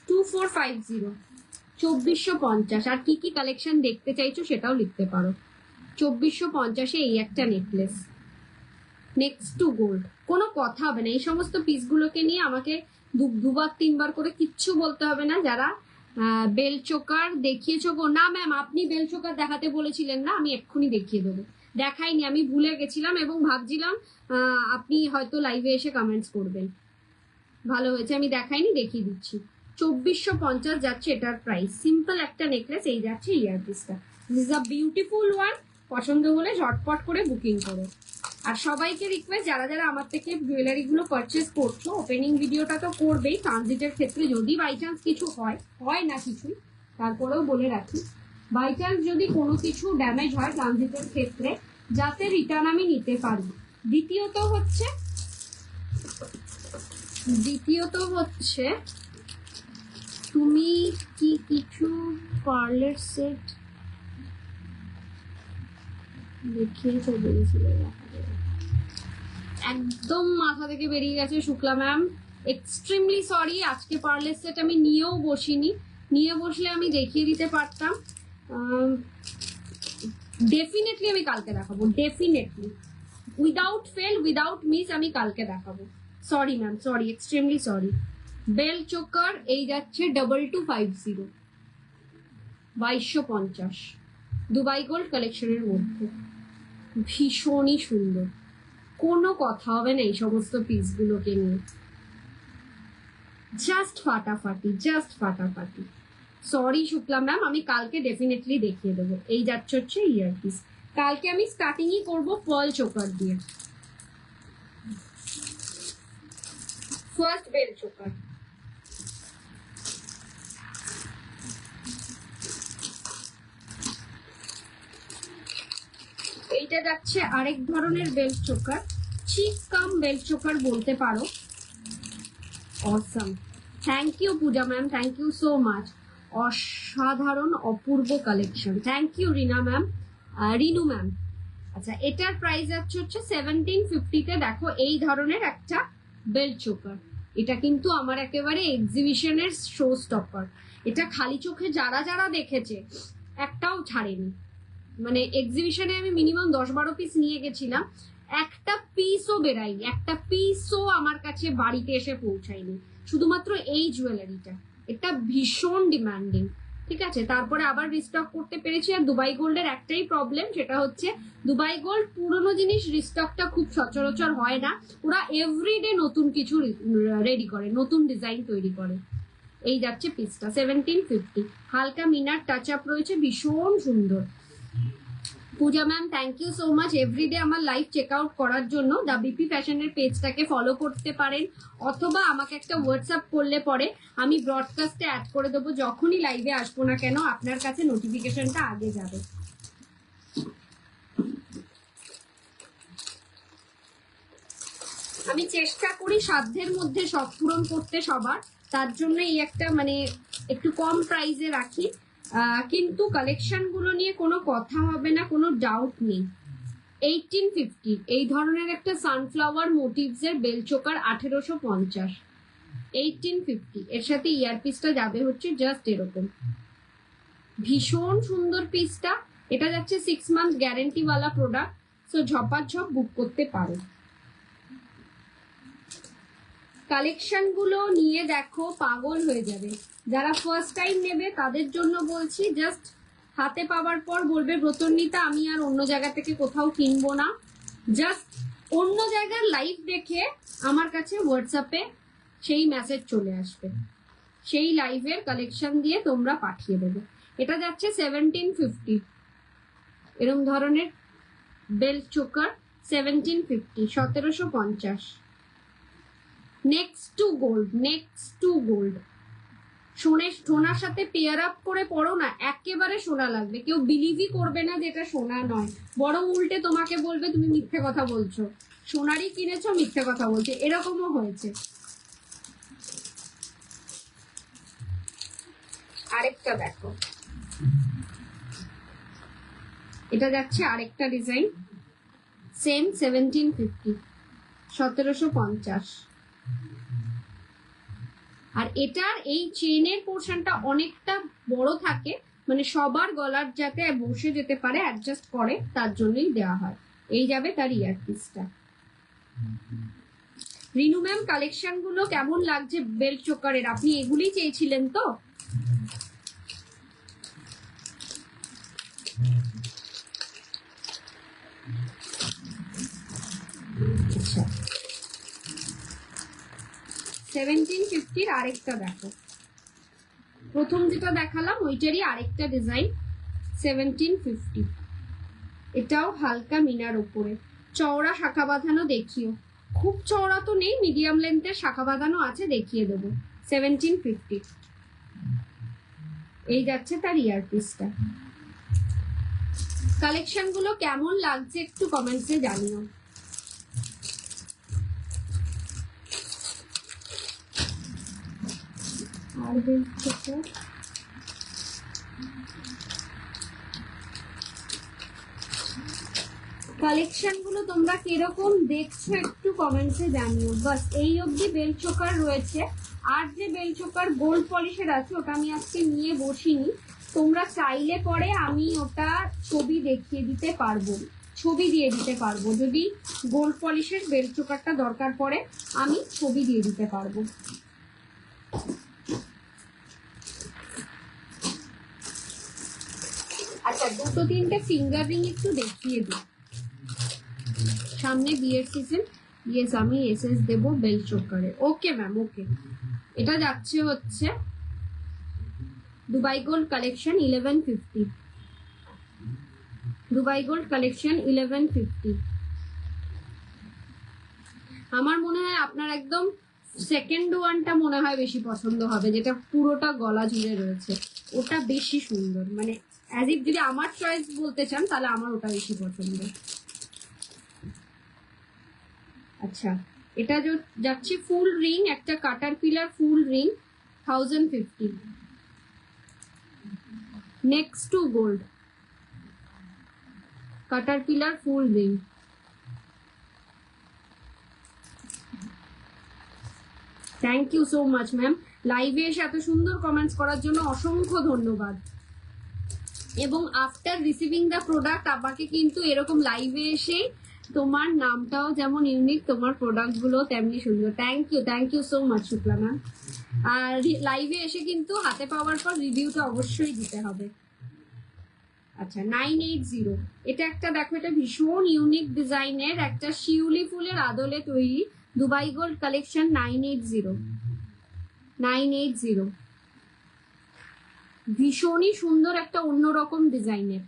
2450, 2450। আর কি কি কালেকশন দেখতে চাইছো সেটাও লিখতে পারো। 2450 এই একটা নেকলেস। নেক্সট টু গোল্ড, কোনো কথা হবে না। এই সমস্ত পিসগুলোকে নিয়ে আমাকে দুবার 3বার করে কিচ্ছু বলতে হবে না। যারা বেল চোকার দেখিয়েছো গো, না ম্যাম আপনি বেল চোকার দেখাতে বলেছিলেন না, আমি এক্ষুনি দেখিয়ে দেবো। দেখাইনি, আমি ভুলে গেছিলাম এবং ভাবছিলাম আপনি হয়তো লাইভে এসে কমেন্টস করবেন। ভালো হয়েছে আমি দেখাইনি, দেখিয়ে দিচ্ছি। 2450 যাচ্ছে এটার প্রাইস। সিম্পল একটা নেকলেস, এই যাচ্ছে ইয়ারপিসটা। This is a beautiful one. পছন্দ হলে ঝটপট করে বুকিং করো। আর সবাইকে রিকোয়েস্ট, যারা যারা আমার থেকে জুয়েলারি গুলো পারচেস করছো, ওপেনিং ভিডিওটা তো করবেই। ট্রানজিটের ক্ষেত্রে যদি বাই চান্স কিছু হয় না কিছুই, তারপরেও বলে রাখি, বাই চান্স যদি কোনো কিছু ড্যামেজ হয় ট্রানজিটের ক্ষেত্রে, যাতে রিটার্ন আমি নিতে পারি। দ্বিতীয়ত হচ্ছে তুমি কি কিছু পার্লার সেট দেখিয়েছো বলেছিলে, একদম মাথা থেকে বেরিয়ে গেছে শুক্লা ম্যাম, এক্সট্রিমলি সরি। আজকে পার্লার সেট আমি নিয়েও বসিনি, নিয়ে বসলে আমি দেখিয়ে দিতে পারতাম। ডেফিনেটলি আমি কালকে দেখাবো, definitely without fail without miss আমি কালকে দেখাবো। Sorry ma'am, sorry, extremely sorry. Bell choker এই যাচ্ছে 2250, 2250, দুবাই গোল্ড কালেকশনের মধ্যে। ভীষণই সুন্দর, কোনো কথা হবে না এই সমস্ত পিসগুলোকে নিয়ে। জাস্ট ফাটাফাটি, জাস্ট ফাটাফাটি। সরি শুক্লা ম্যাম, আমি কালকে ডেফিনেটলি দেখিয়ে দেবো। এই যাচ্ছে হচ্ছে ইয়ারপিস। কালকে আমি স্টার্টিংই করবো পার্ল চোকার দিয়ে। ফার্স্ট বেল চোকার, এইটা যাচ্ছে আরেক ধরনের bell choker, chic cum bell choker বলতে পারো। Awesome, thank you Puja ma'am, thank you so much. অসাধারণ অপূর্ব collection, thank you Rina ma'am, Rinu ma'am. আচ্ছা, এটার প্রাইস যাচ্ছে হচ্ছে 1750-তে। দেখো এই ধরনের একটা বেল চোকার, এটা কিন্তু আমার একেবারে এক্সিবিশনের শো স্টপার। এটা খালি চোখে যারা যারা দেখেছে একটাও ছাড়েনি। মানে এক্সিবিশনে আমি মিনিমাম 10-12 পিস নিয়ে গেছিলাম, একটা পিসও বেরাইনি, একটা পিসও আমার কাছে বাড়িতে এসে পৌঁছায়নি, শুধুমাত্র এই জুয়েলারিটা। এটা ভীষণ ডিমান্ডিং, ঠিক আছে। তারপরে আবার রিস্টক করতে পেরেছি। আর দুবাই গোল্ডের একটাই প্রবলেম, সেটা হচ্ছে দুবাই গোল্ড পুরনো জিনিস রিস্টকটা খুব সচরাচর হয় না। ওরা এভরিডে নতুন কিছু রেডি করে, নতুন ডিজাইন তৈরি করে। এই যাচ্ছে পিসটা 1750, হালকা মিনার টাচ আপ রয়েছে, ভীষণ সুন্দর। Puja ma'am, thank you so much every day আমার লাইভ চেক আউট করার জন্য। দ্য বিপি ফ্যাশনের পেজটাকে ফলো করতে পারেন, অথবা আমাকে একটা হোয়াটসঅ্যাপ করলে পরে আমি ব্রডকাস্টে অ্যাড করে দেবো। যখনই লাইভে আসবো না কেন আপনার কাছে নোটিফিকেশনটা আগে যাবে। আমি চেষ্টা করি সাধ্যের মধ্যে সব পূরণ করতে সবার, তার জন্য এই একটা মানে একটু কম প্রাইসে রাখি। কিন্তু কালেকশন গুলো নিয়ে কোনো কথা হবে না, কোনো ডাউট নেই। 1850 এই ধরনের একটা সানফ্লাওয়ার মোটিভস এর বেল চোকার 1850, 1850। এর সাথে ইয়ারপিসটা যাবে হচ্ছে জাস্ট এরকম, ভীষণ সুন্দর পিসটা। এটা যাচ্ছে 6 মান্থ গ্যারেন্টি ওয়ালা প্রোডাক্ট, সো ঝপাঝপ বুক করতে পারো। কালেকশন গুলো নিয়ে দেখো পাগল হয়ে যাবে। যারা ফার্স্ট টাইম নেবে তাদের জন্য বলছি, জাস্ট হাতে পাওয়ার পর বলবে ব্রতর্ণিতা আমি আর অন্য জায়গা থেকে কোথাও কিনবো না। জাস্ট অন্য জায়গার লাইভ দেখে আমার কাছে হোয়াটসঅ্যাপে সেই মেসেজ চলে আসবে, সেই লাইভের কালেকশন দিয়ে তোমরা পাঠিয়ে দেবে। এটা যাচ্ছে 1750, এরকম ধরনের bell choker 1750, 1750। Next to gold, next to gold. সোনার সাথে পেয়ার আপ করে পড়ো না, একেবারে সোনা লাগবে। কেউ বিলিভই করবে না যেটা সোনা নয়, বরং উল্টে তোমাকে বলবে তুমি মিথ্যে কথা বলছো, সোনারই কিনেছো মিথ্যে কথা বলছে, এরকমও হয়েছে। আরেকটা দেখো, এটা যাচ্ছে আরেকটা ডিজাইন, সেম 1750, 1750। আর এটার এই চেনের পোর্শনটা অনেকটা বড় থাকে, মানে সবার গলার যাতে বসে যেতে পারে, অ্যাডজাস্ট করে, তার জন্যই দেওয়া হয়। এই যাবে তার ইয়ারপিসটা। রিনু ম্যাম, কালেকশন গুলো কেমন লাগছে বেল চোকারের? আপনি এগুলি চেয়েছিলেন তো? আচ্ছা, 1750 আরেকটা দেখো। প্রথম যেটা দেখালাম ওইটারই আরেকটা ডিজাইন 1750। এটাও হালকা মিনার উপরে, চওড়া শাখা বাঁধানো দেখিও। খুব চওড়া তো নেই, মিডিয়াম লেন্থের শাখা বাঁধানো আছে, দেখিয়ে দেবো। 1750। এই যাচ্ছে তার ইয়ারপিসটা। কালেকশন গুলো কেমন লাগছে একটু কমেন্টসে জানিও। আর কালেকশন গুলো তোমরা কিরকম দেখছো একটু কমেন্টসে জানিও। বাস এই অবধি বেল চোকার রয়েছে। আর যে বেল চোকার গোল্ড পলিশের আছে ওটা আমি আজকে নিয়ে বসিনি, তোমরা চাইলে পরে আমি ওটা ছবি দেখিয়ে দিতে পারবো, ছবি দিয়ে দিতে পারবো। যদি গোল্ড পলিশের বেল চোকারটা দরকার পড়ে আমি ছবি দিয়ে দিতে পারবো। আচ্ছা, দুটো তিনটে ফিঙ্গার রিং একটু দেখিয়ে দিই। সামনে বিয়ের সিজন, ইয়েস আমি এসএস দেব বেল চোকারে। ওকে ম্যাম, ওকে। এটা যাচ্ছে হচ্ছে Dubai gold collection 1150। Dubai gold collection 1150। আমার মনে হয় আপনার একদম সেকেন্ড ওয়ানটা মনে হয় বেশি পছন্দ হবে, যেটা পুরোটা গলা জুড়ে রয়েছে। ওটা বেশি সুন্দর, মানে অ্যাজ ইফ যদি আমার চয়েস বলতে চান তাহলে আমার ওটা বেশি পছন্দ। আচ্ছা, এটা যাচ্ছে ফুল রিং, একটা কাটারপিলার ফুল ring 1050। Next to gold caterpillar ফুল ring. Thank you so much ma'am, লাইভে এসে এত সুন্দর কমেন্টস করার জন্য অসংখ্য ধন্যবাদ। এবং আফটার রিসিভিং দ্য প্রোডাক্ট আমাকে কিন্তু এরকম লাইভে এসে তোমার নামটাও যেমন ইউনিক, তোমার প্রোডাক্ট গুলো তেমনি সুন্দর। Thank you so much Shukla ma'am. আর লাইভে এসে কিন্তু হাতে পাওয়ার পর রিভিউটা অবশ্যই দিতে হবে। আচ্ছা, 980, এটা একটা দেখো, এটা ভীষণ ইউনিক ডিজাইনের একটা শিউলি ফুলের আদলে তৈরি দুবাই গোল্ড কালেকশন 980। ভীষণই সুন্দর একটা অন্যরকম ডিজাইনের।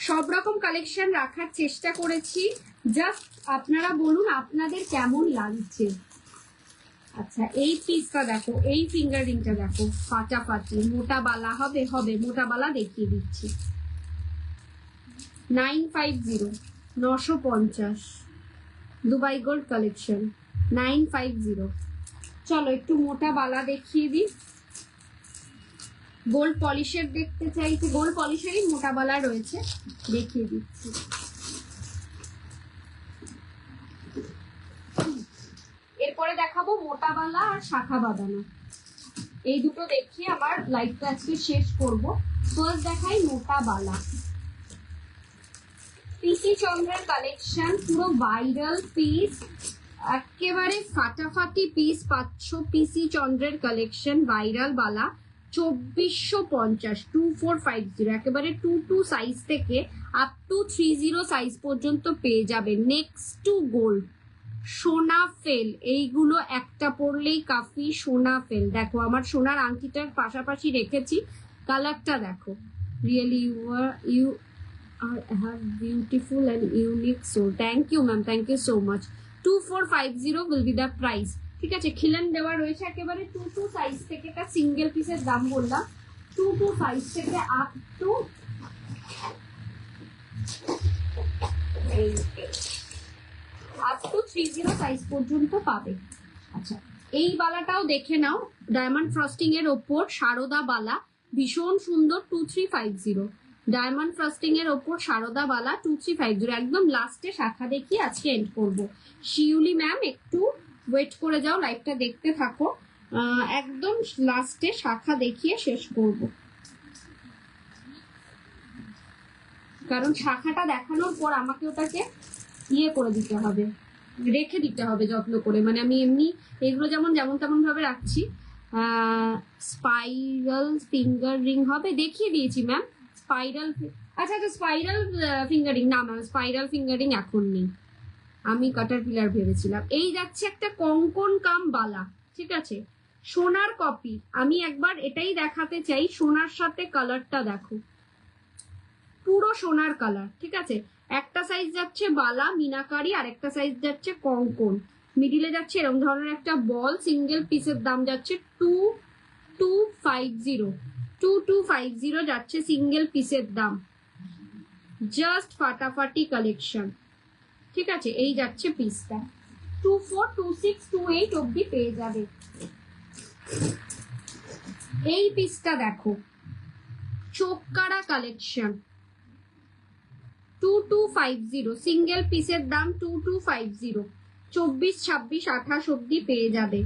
সব রকম কালেকশন রাখার চেষ্টা করেছি, জাস্ট আপনারা বলুন আপনাদের কেমন লাগছে। আচ্ছা, এই পিসটা দেখো, এই ফিঙ্গার রিংটা দেখো, ফাটাফাটি। মোটা বালা হবে, মোটা বালা দেখিয়ে দিচ্ছি। 950, 950 দুবাই গোল্ড কালেকশন 950। চলো একটু মোটা বালা দেখিয়ে দিই। গোল্ড পলিশের দেখতে চাইছে, গোল্ড পলিশেরই মোটা বালা রয়েছে, দেখিয়ে দিচ্ছি। এরপরে দেখাবো মোটা বালা আর শাখা বাঁধানো। এই দুটো দেখিয়ে আমার লাইভটা আজকে শেষ করব। ফার্স্ট দেখাই মোটা বালা। পিসি চন্দ্রের কালেকশন, পুরো ভাইরাল পিস, একেবারে ফাটাফাটি পিস পাচ্ছ। পিসি চন্দ্রের কালেকশন ভাইরাল বালা 2450, 2450, একেবারে 22 সাইজ থেকে আপ টু 30 সাইজ পর্যন্ত পেয়ে যাবে। নেক্সট টু গোল্ড সোনা ফেল, এইগুলো একটা পরলেই কাফি। সোনা ফেল দেখো, আমার সোনার আংটিটার পাশাপাশি রেখেছি, কালারটা দেখো। Really you are have beautiful and unique soul. Thank you ma'am, thank you so much. 2450 will be the price. ঠিক আছে, খিলেন দেওয়া রয়েছে একেবারে 22 সাইজ থেকে। এটা সিঙ্গেল পিসের দাম বললাম 225 থেকে up to up to 30 size পর্যন্ত পাবে। আচ্ছা, এই বালাটাও দেখে নাও, ডায়মন্ড ফ্রস্টিং এর ওপর সারদা বালা, ভীষণ সুন্দর 2350। ডায়মন্ড ফ্রস্টিং এর ওপর সারদা বালা 2350। একদম লাস্টে শাখা দেখিয়ে আজকে এন্ড করবো। শিউলি ম্যাম একটু ওয়েট করে যাও, লাইভটা দেখতে থাকো। একদম লাস্টে শাখা দেখিয়ে শেষ করব, কারণ শাখাটা দেখানোর পর আমাকে ওটাকে ইয়ে করে দিতে হবে, রেখে দিতে হবে যত্ন করে। মানে আমি এমনি এগুলো যেমন তেমন ভাবে রাখছি। স্পাইরাল ফিঙ্গার রিং হবে, দেখিয়ে দিয়েছি ম্যাম। স্পাইরাল, আচ্ছা স্পাইরাল ফিঙ্গার রিং না ম্যাম, স্পাইরাল ফিঙ্গার রিং এখন নেই, আমি কাটারপিলার ভেবেছিলাম। এই যাচ্ছে একটা কঙ্কন কাম বালা, ঠিক আছে, সোনার কপি। আমি একবার এটাই দেখাতে চাই, সোনার সাথে কালারটা দেখো, পুরো সোনার কালার। ঠিক আছে, একটা সাইজ যাচ্ছে বালা মিনাকারি, আর একটা সাইজ যাচ্ছে কঙ্কন, মিডিলে যাচ্ছে এরকম ধরনের একটা বল। সিঙ্গেল পিসের দাম যাচ্ছে 2250 যাচ্ছে সিঙ্গেল পিসের দাম। জাস্ট ফাটাফাটি কালেকশন। ঠিক আছে, এই যাচ্ছে পিসটা 24, 26, 28 অব্দি পেয়ে যাবে। এই পিসটা দেখো, চোখকারা কালেকশন 2250, সিঙ্গেল পিসের দাম 2250। 24, 26, 28 অব্দি পেয়ে যাবে।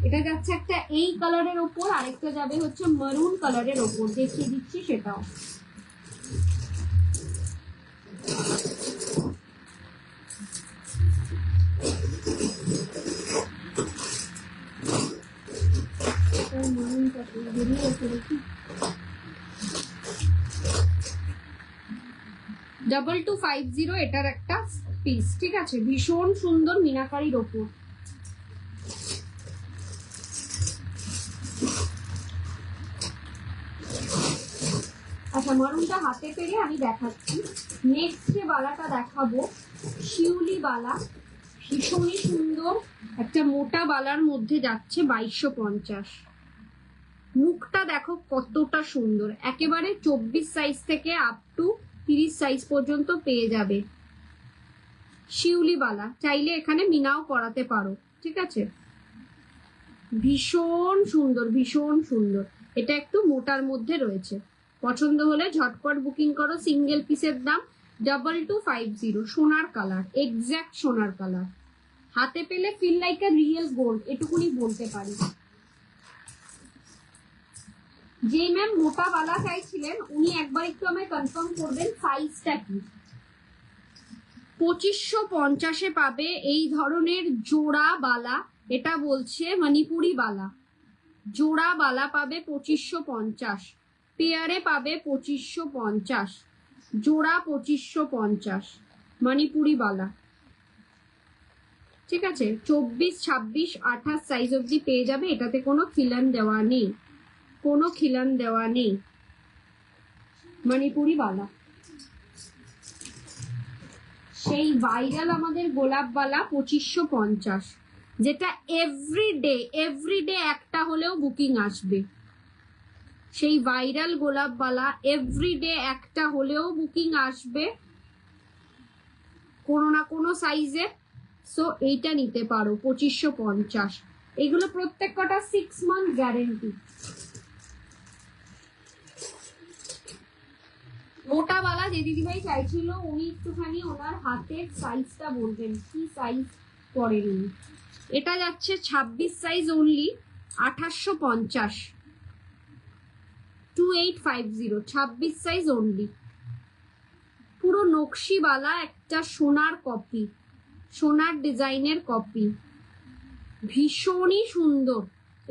এটা যাচ্ছে একটা এই কালারের ওপর, আরেকটা যাবে হচ্ছে মারুন কালারের ওপর, দেখিয়ে দিচ্ছি সেটাও। 2250 এটার একটা পিস, ঠিক আছে, ভীষণ সুন্দর মিনাকারির ওপর। আচ্ছা, মারুনটা হাতে পেরে আমি দেখাচ্ছি। নেক্সট যে বালাটা দেখাবো শিউলি বালা, ভীষণই সুন্দর একটা মোটা বালার মধ্যে যাচ্ছে 2250। মুখটা দেখো কতটা সুন্দর, একেবারে 24 সাইজ থেকে আপ টু 30 সাইজ পর্যন্ত পেয়ে যাবে। শিউলি বালা চাইলে এখানে মিনাও করাতে পারো, ঠিক আছে। ভীষণ সুন্দর, ভীষণ সুন্দর। এটা একটু মোটার মধ্যে রয়েছে, পছন্দ হলে ঝটপট বুকিং করো। সিঙ্গেল পিসের দাম 2250। সোনার কালার, এক্স্যাক্ট সোনার কালার। হাতে পেলে feel like a real gold, এটুকুনি বলতে পারি। যে ম্যাম মোটা বালা চাইছিলেন উনি একবার একটু আমায় কনফার্ম করবেন সাইজটা কি। 2550 পাবে এই ধরনের জোড়া বালা। এটা বলছে মণিপুরি বালা, জোড়া বালা পাবে 2550, পেয়ারে পাবে 2550, জোড়া 2550 মণিপুরি বালা, ঠিক আছে। 24, 26, 28 সাইজ অবধি পেয়ে যাবে। এটাতে কোনো খিলান দেওয়া নেই, কোনো খিলান দেওয়া নেই। মণিপুরি বালা। সেই ভাইরাল আমাদের গোলাপ বালা 2550, যেটা এভরিডে একটা হলেও বুকিং আসবে। সেই ভাইরাল গোলাপ বালা এভরিডে একটা হলেও বুকিং আসবে কোনো না কোনো সাইজে। সো এইটা নিতে পারো 2550। এগুলো প্রত্যেক কটা 6 মান্থ গ্যারেন্টি। মোটা বালা যে দিদিভাই চাইছিল উনি একটুখানি ওনার হাতের সাইজটা বলবেন, কি সাইজ পরেন উনি। এটা যাচ্ছে 26 সাইজ অনলি 2850, 2850, 26 সাইজ অনলি। পুরো নকশি বালা একটা সোনার কপি, সোনার ডিজাইনের কপি, ভীষণই সুন্দর।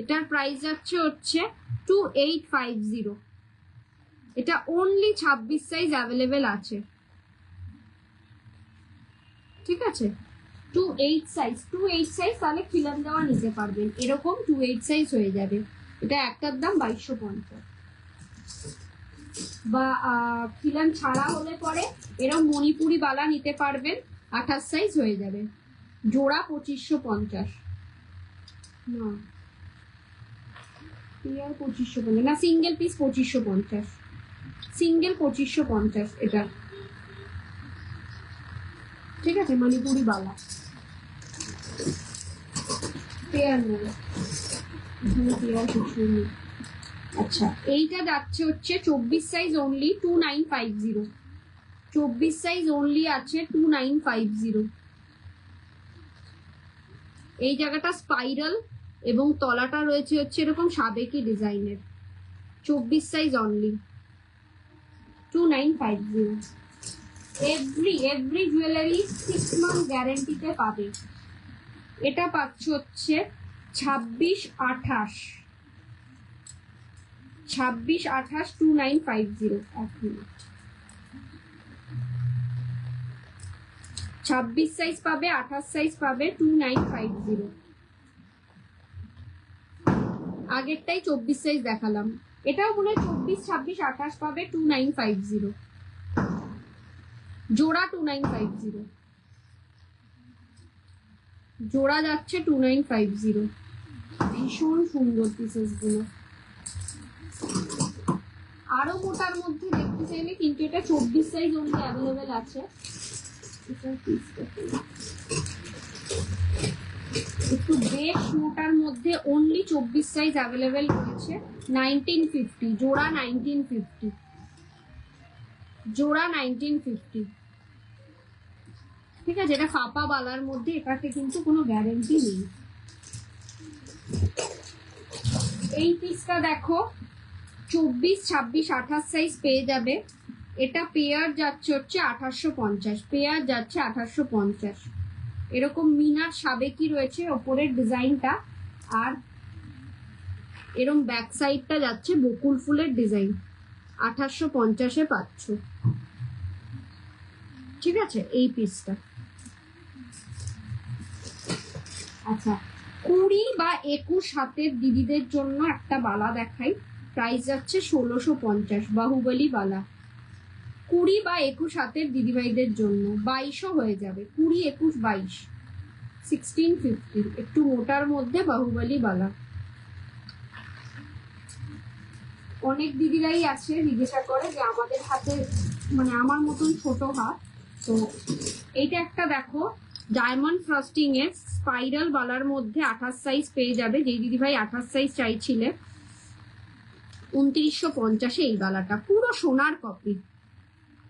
এটার প্রাইস যাচ্ছে হচ্ছে 2850। এটা অনলি 26 সাইজ অ্যাভেলেবেল আছে, ঠিক আছে। 28 সাইজ তাহলে খিলান দেওয়া নিতে পারবেন, এরকম 28 সাইজ হয়ে যাবে। এটা একটার দাম 2250। বা খিলান ছাড়া হলে পরে এরকম মণিপুরি বালা নিতে পারবেন, 28 সাইজ হয়ে যাবে। জোড়া 2550 না, 2550 না, সিঙ্গেল পিস 2550, সিঙ্গেল 2550 এটা, ঠিক আছে। মণিপুরি বালা পেয়ার নেই, পেয়ার কিছু নেই। আচ্ছা, এইটা যাচ্ছে হচ্ছে 24 সাইজ অনলি 2950, 24 সাইজ অনলি আছে 2950। এই জায়গাটা স্পাইরাল এবং তলাটা রয়েছে হচ্ছে এরকম সাবেকি ডিজাইনের। 24 size only 2950। Every jewellery 6 month গ্যারেন্টিতে পাবে। এটা পাচ্ছ হচ্ছে 26, 28, 2950। 26 সাইজ পাবে, 28 সাইজ পাবে 2950। আগেরটাই 24 সাইজ দেখালাম, এটাও মনে হয় 24, 26, 28 পাবে 2950। জোড়া 2950, জোড়া যাচ্ছে 2950। ভীষণ সুন্দর পিসেস গুলো। আরো মোটার মধ্যে দেখতে চাইলে কিন্তু এটা 24 সাইজ অনলি অ্যাভেলেবেল আছে। একটু বেশ মোটার মধ্যে অনলি 24 সাইজ অ্যাভেলেবেল রয়েছে। 1950, জোড়া 1950, জোড়া 1950, ঠিক আছে। এটা ফাপা বালার মধ্যে, এটাতে কিন্তু কোনো গ্যারেন্টি নেই। এই পিসটা দেখো 24, 26, 28 সাইজ পেয়ে যাবে। এটা পেয়ার যাচ্ছে হচ্ছে 2850, পেয়ার যাচ্ছে 2850। এরকম মিনার সাবেকি রয়েছে ওপরের ডিজাইনটা, আর এরম ব্যাক সাইডটা যাচ্ছে বকুল ফুলের ডিজাইন, 2850-এ পাচ্ছ। ঠিক আছে, এই পিসটা। আচ্ছা, 20 বা 21 হাতের দিদিদের জন্য একটা বালা দেখাই, প্রাইস যাচ্ছে 1650, বাহুবলী বালা। 20 বা 21 হাতের দিদিভাইদের জন্য 2200 হয়ে যাবে, 20, 21, 22, 1650, একটু মোটার মধ্যে বাহুবলী বালা। অনেক দিদিরাই আছে জিজ্ঞাসা করে যে আমাদের হাতে মানে আমার মতন ছোট হাত, তো এইটা একটা দেখো ডায়মন্ড ফ্রস্টিং এর স্পাইরাল বালার মধ্যে 28 সাইজ পেয়ে যাবে। যেই দিদিভাই 28 সাইজ চাইছিলে, 2950-এ এই বালাটা, পুরো সোনার কপি,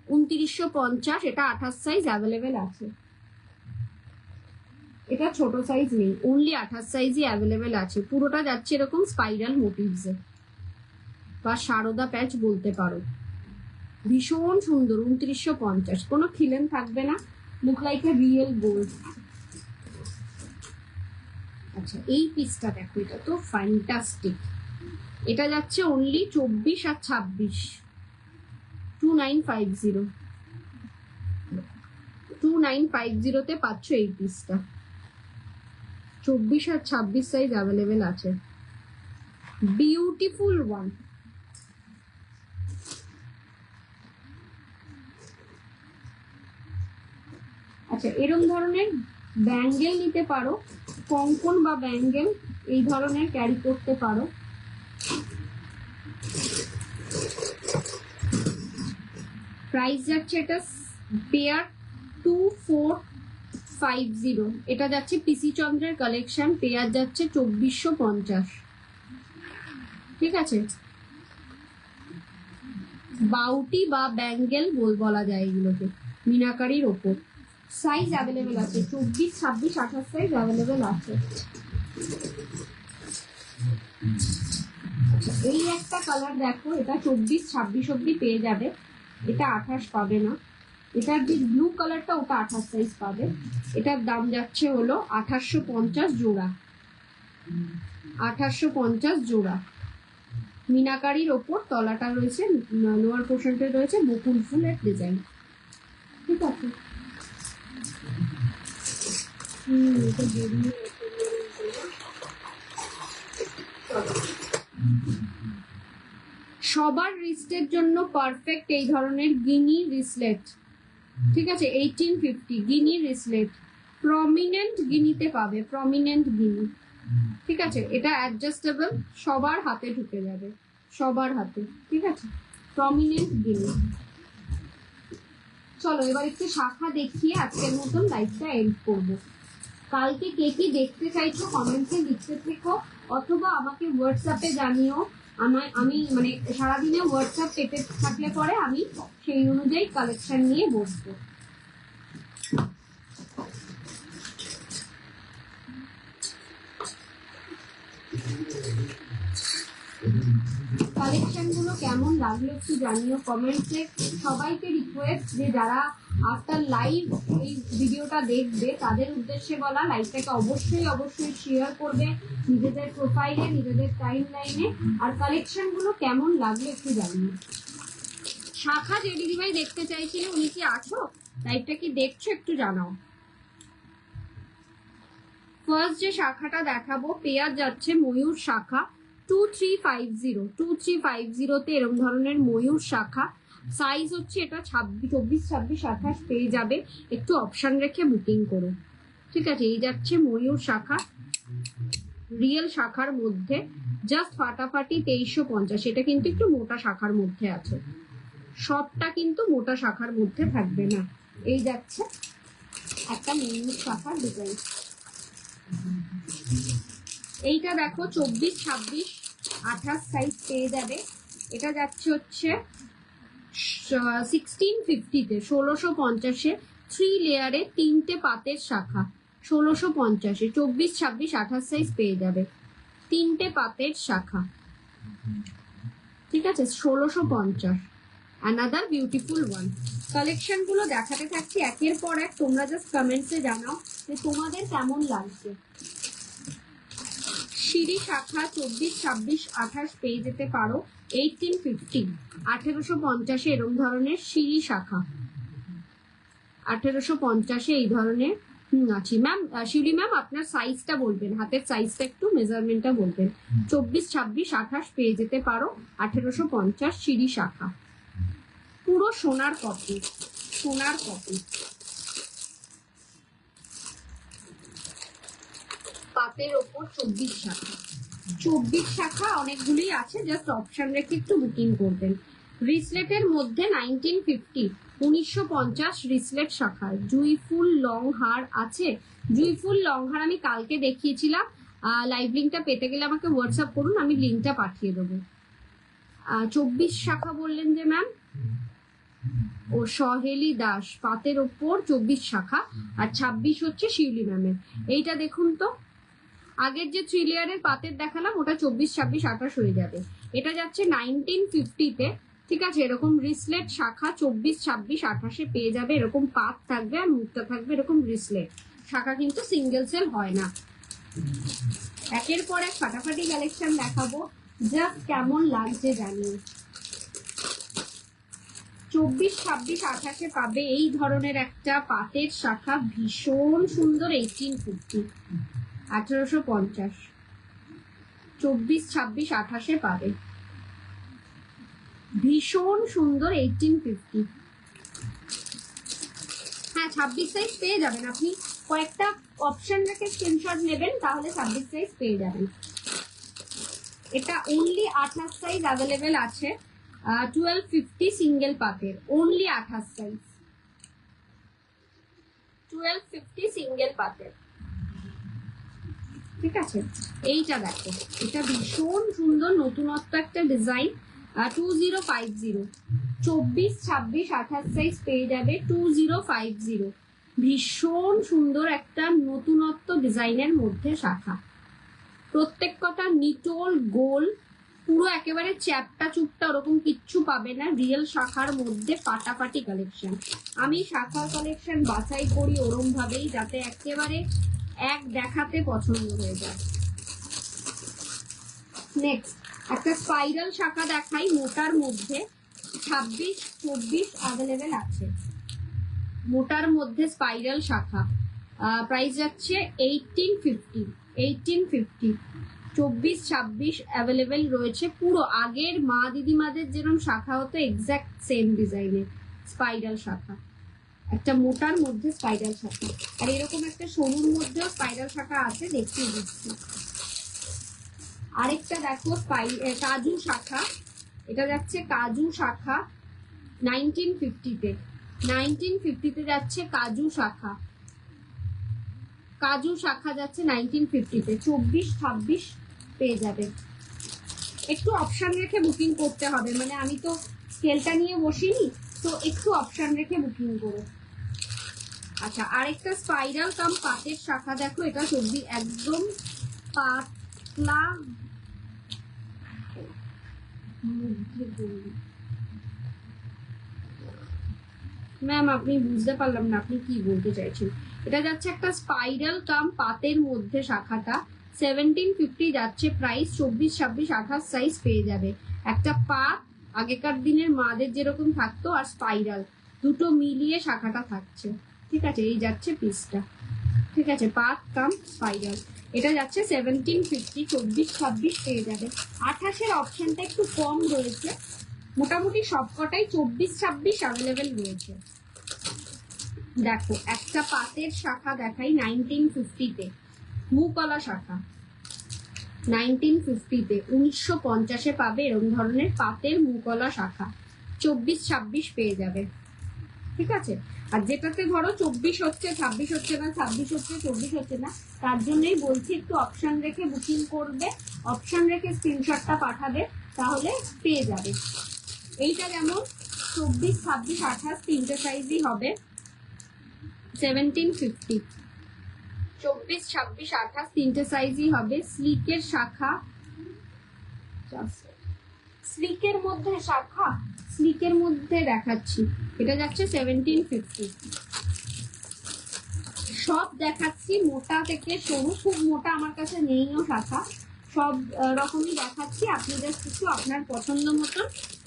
2950, এটা 28 সাইজ অ্যাভেলেবেল আছে। এটা ছোট সাইজ নেই, অনলি 28 সাইজই অ্যাভেলেবেল আছে। পুরোটা যাচ্ছে এরকম স্পাইরাল মোটিভসে, বা সারদা প্যাচ বলতে পারো। ভীষণ সুন্দর, 2950, কোনো খিলেন থাকবে না, look like a real gold. আচ্ছা, এই পিসটা দেখো, এটা তো ফ্যান্টাস্টিক। এটা যাচ্ছে অনলি 24 আর 26, 2950, 2950-তে পাচ্ছ এই পিসটা। 24 আর 26 সাইজ অ্যাভেলেবেল আছে। Beautiful one. আচ্ছা, এরকম ধরনের ব্যাঙ্গেল নিতে পারো, কঙ্কন বা ব্যাঙ্গেল এই ধরনের ক্যারি করতে পারো। প্রাইস যাচ্ছে এটা পেয়ার 2450, এটা যাচ্ছে পিসি চন্দ্রের কালেকশন, পেয়ার যাচ্ছে 2450। ঠিক আছে, বাউটি বা ব্যাঙ্গেল বলা যায় এগুলোকে, মিনাকারির ওপর। সাইজ অ্যাভেলেবেল আছে, 24, 26, 28 সাইজ অ্যাভেলেবেল আছে। এই একটা কালার দেখো, এটা 24, 26 অব্দি পেয়ে যাবে, এটা 28 পাবে না। এটার যে ব্লু কালারটা, ওটা 28 সাইজ পাবে। এটার দাম যাচ্ছে হলো 2850 জোড়া, 2850 জোড়া। মিনাকারির ওপর তলাটা রয়েছে, লোয়ার পোর্শনটা রয়েছে বকুল ফুলের ডিজাইন। ঠিক আছে, সবার রিস্টের জন্য পারফেক্ট এই ধরনের গিনি রিসলেট। ঠিক আছে, 1850 গিনি রিসলেট, প্রমিনেন্ট গিনিতে পাবে, প্রমিনেন্ট গিনি। ঠিক আছে, এটা অ্যাডজাস্টেবল, সবার হাতে ঢুকে যাবে, সবার হাতে। ঠিক আছে, প্রমিনেন্ট গিনি। চলো এবার একটু শাখা দেখিয়ে আজকের মতন লাইভটা এন্ড করবো। কালকে কে কি দেখতে চাইছো কমেন্টে লিখতে থেকো, অথবা আমাকে হোয়াটসঅ্যাপে জানিও। আমি মানে সারাদিনে হোয়াটসঅ্যাপ পেতে থাকলে পরে আমি সেই অনুযায়ী কালেকশন নিয়ে বসবো। কালেকশন গুলো কেমন লাগলো একটু জানিও কমেন্টে। সবাইকে রিকোয়েস্ট যে যারা আফটার লাইভ এই ভিডিওটা দেখবে তাদের উদ্দেশ্যে বলা, লাইভটাকে অবশ্যই অবশ্যই শেয়ার করবে নিজেদের প্রোফাইলে, নিজেদের টাইম লাইনে। আর কালেকশন গুলো কেমন লাগলো একটু জানিও। শাখা যে দিদিভাই দেখতে চাইছিল, উনি কি আছো, লাইভটা কি দেখছো একটু জানাও। ফার্স্ট যে শাখাটা দেখাবো, পেয়ার যাচ্ছে ময়ূর শাখা, 2350-তে এরকম ধরনের ময়ূর শাখা। সাইজ হচ্ছে এটা 24, 26, 28 পেয়ে যাবে, একটু অপশন রেখে বুকিং করো। ঠিক আছে, এই যাচ্ছে ময়ূর শাখা, রিয়েল শাখার মধ্যে, জাস্ট ফাটাফাটি 2350। এটা কিন্তু একটু মোটা শাখার মধ্যে আছে, সবটা কিন্তু মোটা শাখার মধ্যে থাকবে না। এই যাচ্ছে একটা ময়ূর শাখার ডিজাইন। এইটা দেখো 24, 26, 28 সাইজ পেয়ে যাবে। এটা যাচ্ছে হচ্ছে 1650-তে, 1650-এ 3 লেয়ারে 3টে পাতের শাখা, 1650-এ 24, 26, 28 সাইজ পেয়ে যাবে, 3টে পাতের শাখা। ঠিক আছে, 1650। Another beautiful one. কালেকশন গুলো দেখাতে থাকছি একের পর এক, তোমরা জাস্ট কমেন্টসে জানাও যে তোমাদের কেমন লাগছে। সিঁড়ি শাখা 24, 26, 28 পেয়ে যেতে পারো 1850, 1850 এরকম ধরনের সিঁড়ি শাখা, 1850 এই ধরনের আছি। ম্যাম শিউলি ম্যাম আপনার সাইজটা বলবেন, হাতের সাইজটা একটু মেজারমেন্টটা বলবেন। 24, 26, 28 পেয়ে যেতে পারো 1850 সিঁড়ি শাখা, পুরো সোনার কপি, সোনার কপি। পাতের ওপর 24 শাখা, 24 শাখা অনেকগুলি আছে, জাস্ট অপশন রেখে একটু বুকিং করবেন। রিসলেটের মধ্যে 1950, 1950 রিসলেট শাখা, জুঁইফুল লং হার আছে। জুঁইফুল লং হার আমি কালকে দেখিয়েছিলাম, লাইভ লিঙ্কটা পেতে গেলে আমাকে হোয়াটসঅ্যাপ করুন, আমি লিঙ্কটা পাঠিয়ে দেবো। 24 শাখা বললেন যে ম্যাম, ও সহেলি দাস, পাতের ওপর 24 শাখা, আর 26 হচ্ছে শিউলি ম্যামের। এইটা দেখুন তো, আগের যে 3 লেয়ারের পাতের দেখালাম ওটা 24, 26, 28 হয়ে যাবে। এটা যাচ্ছে 1950-তে, ঠিক আছে। এরকম রিসলেট শাখা 24, 26, 28-এ পেয়ে যাবে। এরকম পাত থাকবে আর মুক্তা থাকবে, এরকম রিসলেট শাখা, কিন্তু সিঙ্গেল সেল হয় না। একের পর এক ফাটাফাটি কালেকশন দেখাবো, জাস্ট কেমন লাগছে জানিয়ে। 24, 26, 28-এ পাবে এই ধরনের একটা পাতের শাখা, ভীষণ সুন্দর, 1850, 1850, 24, 26, 28-এ পাবে, ভীষণ সুন্দর, 1850। হ্যাঁ 26 সাইজ পেয়ে যাবেন আপনি, কয়েকটা অপশন রেখে স্ক্রিনশট নেবেন, তাহলে 26 সাইজ পেয়ে যাবেন। এটা অনলি 28 সাইজ অ্যাভেলেবেল আছে, 1250 সিঙ্গেল পাতের, অনলি 28 সাইজ, 1250 সিঙ্গেল পাতের, ঠিক আছে। এইটা দেখো, এটা ভীষণ সুন্দর, নতুনত্ব একটা ডিজাইন, 2050, 24, 26, 28 সাইজ পেয়ে যাবে, 2050, ভীষণ সুন্দর একটা নতুনত্ব ডিজাইনের মধ্যে শাখা। প্রত্যেক কটা নিটোল গোল, পুরো একেবারে চ্যাপটা চুপটা ওরকম কিচ্ছু পাবে না, রিয়েল শাখার মধ্যে ফাটাফাটি কালেকশন। আমি শাখার কালেকশন বাছাই করি ওরম ভাবেই, যাতে একেবারে এক দেখাতে পছন্দ হয়ে যায়। নেক্সট একটা স্পাইরাল শাখা দেখাই, মোটার মধ্যে 26, 24 অ্যাভেলেবেল আছে। মোটার মধ্যে স্পাইরাল শাখা, প্রাইস যাচ্ছে 1850, 1850, 24, 26 অ্যাভেলেবেল রয়েছে। পুরো আগের মা দিদিমাদের যেরকম শাখা হতো এক্স্যাক্ট সেম ডিজাইনের স্পাইরাল শাখা, একটা মোটার মধ্যে স্পাইরাল শাখা, আর এরকম একটা সরুর মধ্যেও স্পাইরাল শাখা আছে, দেখিয়ে দিচ্ছি। আরেকটা দেখো কাজু শাখা, এটা যাচ্ছে কাজু শাখা 1950-তে, 1950-তে যাচ্ছে কাজু শাখা, কাজু শাখা যাচ্ছে 1950-তে, 24, 26 পেয়ে যাবে। একটু অপশন রেখে বুকিং করতে হবে, মানে আমি তো স্কেলটা নিয়ে বসিনি, তো একটু অপশন রেখে বুকিং করো। আচ্ছা আরেকটা স্পাইরাল কাম পাতের শাখা দেখো, এটা 24, একদম পাতলা ম্যাম, আপনি বুঝতে পারলাম না আপনি কি বলতে চাইছেন। এটা যাচ্ছে একটা স্পাইরাল কাম পাতের মধ্যে শাখাটা, 1750 যাচ্ছে প্রাইস, 24, 26, 28 সাইজ পেয়ে যাবে। একটা পাত আগেকার দিনের মাদের যেরকম থাকতো, আর স্পাইরাল দুটো মিলিয়ে শাখাটা থাকছে, ঠিক আছে। এই যাচ্ছে পিসটা, ঠিক আছে, পাত কাম স্পাইরাল। এটা যাচ্ছে 1750, 24, 26 পেয়ে যাবে। 28-এর অপশনটা একটু কম রয়েছে, মোটামুটি সবকটাই 24, 26 অ্যাভেলেবেল রয়েছে। দেখো একটা পাতের শাখা দেখাই 1950-তে, মুকলা শাখা 1950-তে, 1950-এ পাবে এরকম ধরনের পাতের মুকলা শাখা, 24, 26 পেয়ে যাবে, ঠিক আছে। আর যেটাতে ধরো 24 হচ্ছে, 26 হচ্ছে না, 26 হচ্ছে, 24 হচ্ছে না, তার জন্যই বলছি একটু অপশন রেখে বুকিং করবে, অপশন রেখে স্ক্রিনশটটা পাঠাবে, তাহলে পেয়ে যাবে। এইটা যেমন 24, 26, 28 তিনটে সাইজই হবে, 1750, 24, 26, 28 তিনটে সাইজই হবে। স্লিকের শাখা, স্লিকের মধ্যে শাখা, স্লিকের মধ্যে দেখাচ্ছি, এটা যাচ্ছে 1750। সব দেখাচ্ছি মোটা থেকে সরু, খুব মোটা আমার কাছে নেইও শাখা, সব রকমই দেখাচ্ছি, আপনি জাস্ট একটু আপনার পছন্দ মতো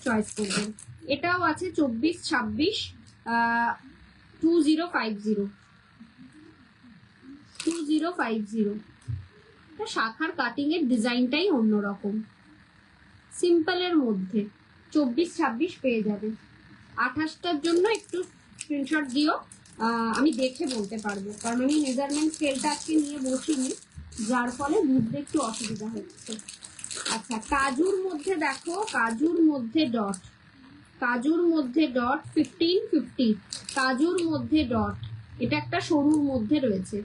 চয়েস করবেন। এটাও আছে 24-26 2050 2050। শাখার কাটিং এর ডিজাইনটাই অন্যরকম, সিম্পলের মধ্যে 24-26 পেয়ে যাবে। 28টার জন্য একটু স্ক্রিনশট দিও, আমি দেখে বলতে পারবো, কারণ আমি মেজারমেন্ট স্কেলটা আজকে নিয়ে বসিনি, যার ফলে বুঝতে একটু অসুবিধা হচ্ছে। আচ্ছা, কাজুর মধ্যে দেখো, কাজুর মধ্যে ডট, কাজুর মধ্যে ডট 1550, কাজুর মধ্যে ডট, এটা একটা সরুর মধ্যে রয়েছে,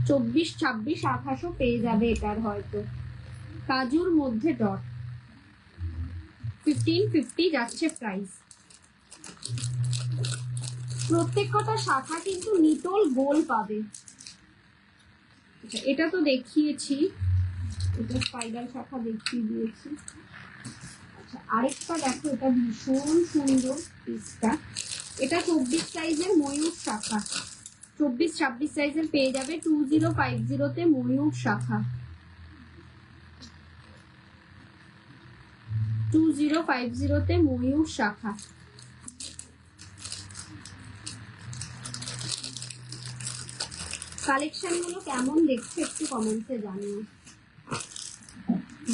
24-26 2800 পেয়ে যাবে এটার হয়তো। কাজুর মধ্যে ডট 1550 যাচ্ছে প্রাইস। প্রত্যেক কটা শাখা কিন্তু নিটোল গোল পাবে। এটা তো দেখিয়েছি, এটা স্পাইরাল শাখা দেখিয়ে দিয়েছি। আচ্ছা, আরেকটা দেখো, এটা ভীষণ সুন্দর পিসটা, এটা 24 সাইজের ময়ূর শাখা, 24-26 সাইজের পেয়ে যাবে 2050 ময়ূর শাখা, 2050 ময়ূর শাখা। কালেকশন গুলো কেমন দেখছো একটু কমেন্টসে জানিও,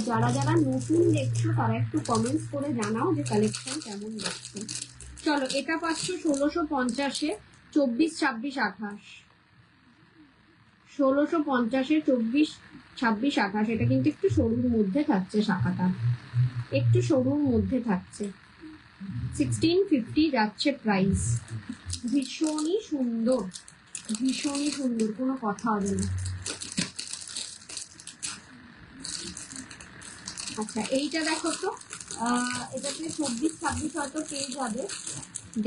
যারা যারা নতুন দেখছো তারা একটু কমেন্টস করে জানাও যে কালেকশন কেমন দেখছো। চলো, এটা পাচ্ছ 1650-এ 24-26 28, 1650-এ 24-26 28। এটা কিন্তু একটু সরুর মধ্যে থাকছে, শাখাটা একটু সরুর মধ্যে থাকছে। 1650 যাচ্ছে প্রাইস। ভীষণই সুন্দর, ভীষণই সুন্দর, কোনো কথা হবে না। আচ্ছা, এইটা দেখো তো, এটাতে 24-26 হয়তো পেয়ে যাবে,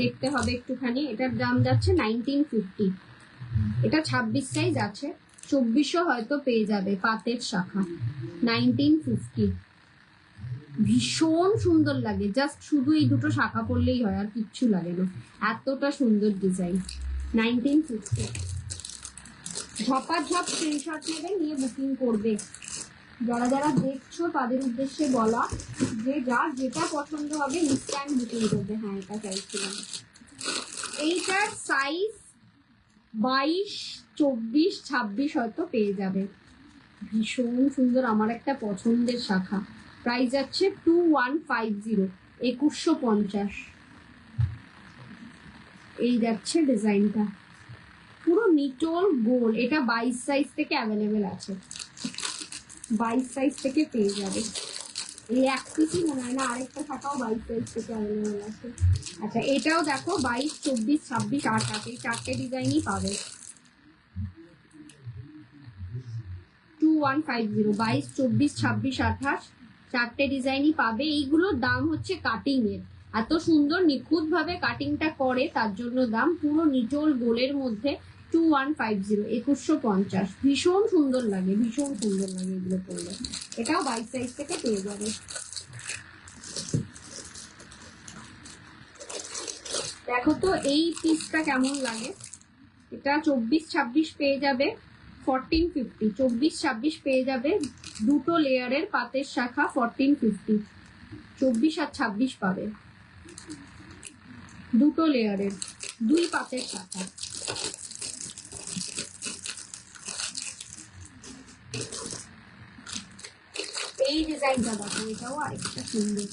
দেখতে হবে একটুখানি। এটার দাম যাচ্ছে 1950, এটা 26 সাইজ আছে, 2400 হয়তো পেয়ে যাবে, পাতের শাখা 1950। ভীষণ সুন্দর লাগে, জাস্ট শুধু এই দুটো শাখা পড়লেই হয়, আর কিচ্ছু লাগে না, এতটা সুন্দর ডিজাইন। 1950, ঝপাঝপ স্ক্রিনশট নেবে, নিয়ে বুকিং করবে। যারা যারা দেখছো তাদের উদ্দেশ্যে বলা যে যার যেটা পছন্দ হবে ইনস্ট্যান্ট বুকিং করবে। হ্যাঁ, এটা চাইছিলাম। এইটার সাইজ 22-24-26 হয়তো পেয়ে যাবে। ভীষণ সুন্দর, আমার একটা পছন্দের শাখা। প্রাইস যাচ্ছে 2150, 2150। এই যাচ্ছে ডিজাইনটা, পুরো নিটোল গোল। এটা 22 সাইজ থেকে অ্যাভেলেবেল আছে, 22 সাইজ থেকে পেয়ে যাবে। এই এক পিসই মনে হয় না, আরেকটা শাখাও 22 সাইজ থেকে অ্যাভেলেবেল আছে। আচ্ছা, এটাও দেখো 22-24-26 28, এই চারটে ডিজাইনই পাবে। 2150, 22-24-26-28 চারটে ডিজাইনই পাবে। এইগুলোর দাম হচ্ছে কাটিং এর, এত সুন্দর নিখুঁত ভাবে কাটিংটা করে তার জন্য দাম। পুরো নিটোল গোলের মধ্যে 2150, 2150। ভীষণ সুন্দর লাগে, ভীষণ সুন্দর লাগে এগুলো পরলে। এটাও 22 সাইজ থেকে পেয়ে যাবে। দেখো তো এই পিসটা কেমন লাগে, এটা 24-26 পেয়ে যাবে, 1450, 24-26 পেয়ে যাবে, দুটো লেয়ারের পাতের শাখা 1450, 24 আর 26 পাবে, দুটো লেয়ারের, দুই পাতের শাখা। এই ডিজাইনটা দেখো, এটাও আরেকটা সুন্দর।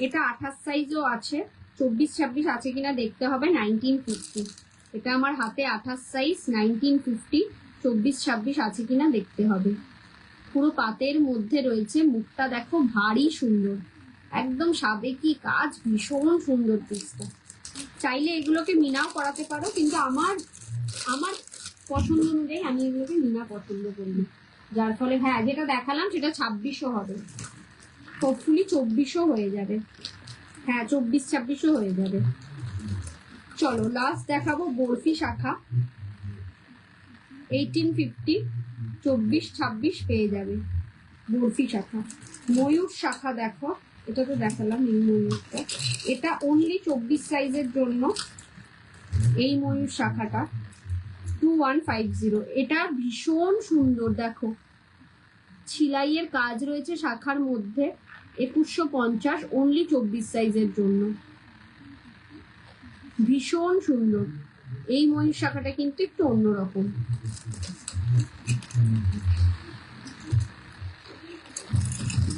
এটা 28 সাইজও আছে, 24-26 আছে কিনা দেখতে হবে। 1950, এটা আমার হাতে 28 সাইজ, 1950, 24-26 আছে কিনা দেখতে হবে। পুরো পাতের মধ্যে রয়েছে, মুখটা দেখো ভারী সুন্দর, একদম সাবেকি কাজ, ভীষণ সুন্দর পিসটা। চাইলে এগুলোকে মিনাও করাতে পারো, কিন্তু আমার পছন্দ অনুযায়ী আমি এগুলোকে মিনা পছন্দ করি, যার ফলে হ্যাঁ, যেটা দেখালাম সেটা 2600 হবে, হোপফুলি 2400 হয়ে যাবে। হ্যাঁ, 24-26 হয়ে যাবে। চলো, লাস্ট দেখাবো বরফি শাখা, 1850, 24-26 পেয়ে যাবে বরফি শাখা। ময়ূর শাখা দেখো, এটা তো দেখালাম এই ময়ূরটা, এটা অনলি 24 সাইজের জন্য এই ময়ূর শাখাটা 2150। এটা ভীষণ সুন্দর, দেখো ছিলাইয়ের কাজ রয়েছে শাখার মধ্যে, 2150, অনলি 24 সাইজের জন্য। ভীষণ সুন্দর। এই ময়ূর শাখাটা কিন্তু একটু অন্যরকম।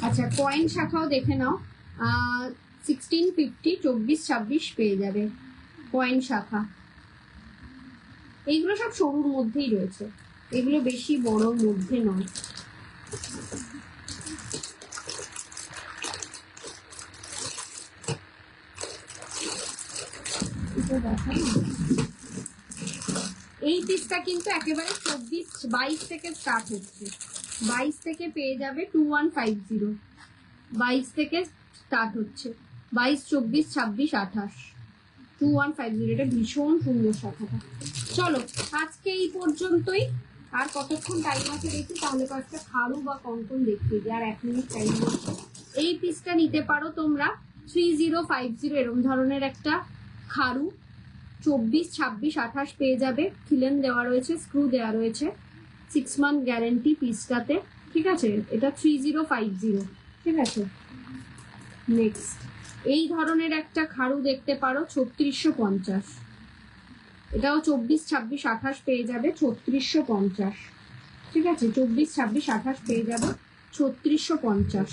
আচ্ছা, কয়েন শাখাও দেখে নাও। 1650, 24-26 পেয়ে যাবে কয়েন শাখা। এইগুলো সব সরুর মধ্যেই রয়েছে, এগুলো বেশি বড়র মধ্যে নয়। এই পিসটা কিন্তু একেবারে 22 থেকে স্টার্ট হচ্ছে। 22 থেকে পেয়ে যাবে 2150। 22 থেকে স্টার্ট হচ্ছে, 22, 24, 26, 28, 2150। এটা ভীষণ সুন্দর শাখাটা। চলো আজকে এই পর্যন্তই। আর কতক্ষণ টাইম আছে দেখি, তাহলে কয়েকটা খাড়ু বা কঙ্কন দেখিয়ে দিই। আর 1 মিনিট টাইম আছে। এই পিসটা নিতে পারো তোমরা 3050, এরকম ধরনের একটা খাড়ু। 24, 26, 28 পেয়ে যাবে। খিলেন দেওয়া রয়েছে, স্ক্রু দেওয়া রয়েছে, 6 মান্থ গ্যারেন্টি পিসটাতে। ঠিক আছে, এটা 3050। ঠিক আছে, নেক্সট এই ধরনের একটা খাড়ু দেখতে পারো 3650। এটাও 24, 26, 28 পেয়ে যাবে 3650। ঠিক আছে, 24, 26, 28 পেয়ে যাবে 3650।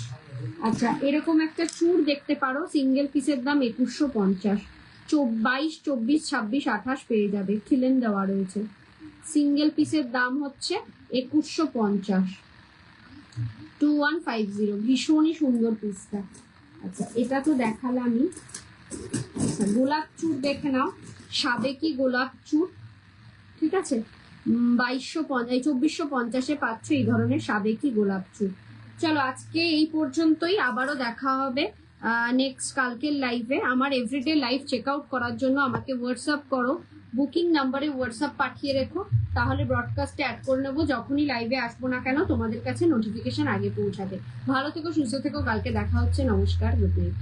আচ্ছা, এরকম একটা চূড় দেখতে পারো, সিঙ্গেল পিসের দাম 2150। 22, 24, 26, 28 পেয়ে যাবে। খিলেন দেওয়া রয়েছে, সিঙ্গেল পিসের দাম হচ্ছে 2150। 2150, ভীষণই সুন্দর পিসটা। আচ্ছা, এটা তো দেখালামই। আচ্ছা, গোলাপ চূড় দেখে নাও, সাবেকি গোলাপ চূড়। ঠিক আছে, 2450 পাচ্ছ এই ধরনের সাবেকি গোলাপ চূড়। চলো আজকে এই পর্যন্তই, আবারও দেখা হবে নেক্সট কালকের লাইভে। আমার এভরিডে লাইভ চেক আউট করার জন্য আমাকে হোয়াটসঅ্যাপ করো, বুকিং নাম্বারে হোয়াটসঅ্যাপ পাঠিয়ে রেখো, তাহলে ব্রডকাস্টে অ্যাড করে নেবো। যখনই লাইভে আসবো না কেন তোমাদের কাছে নোটিফিকেশন আগে পৌঁছাবে। ভালো থেকো, সুস্থ থেকো, কালকে দেখা হচ্ছে। নমস্কার, গুড নাইট।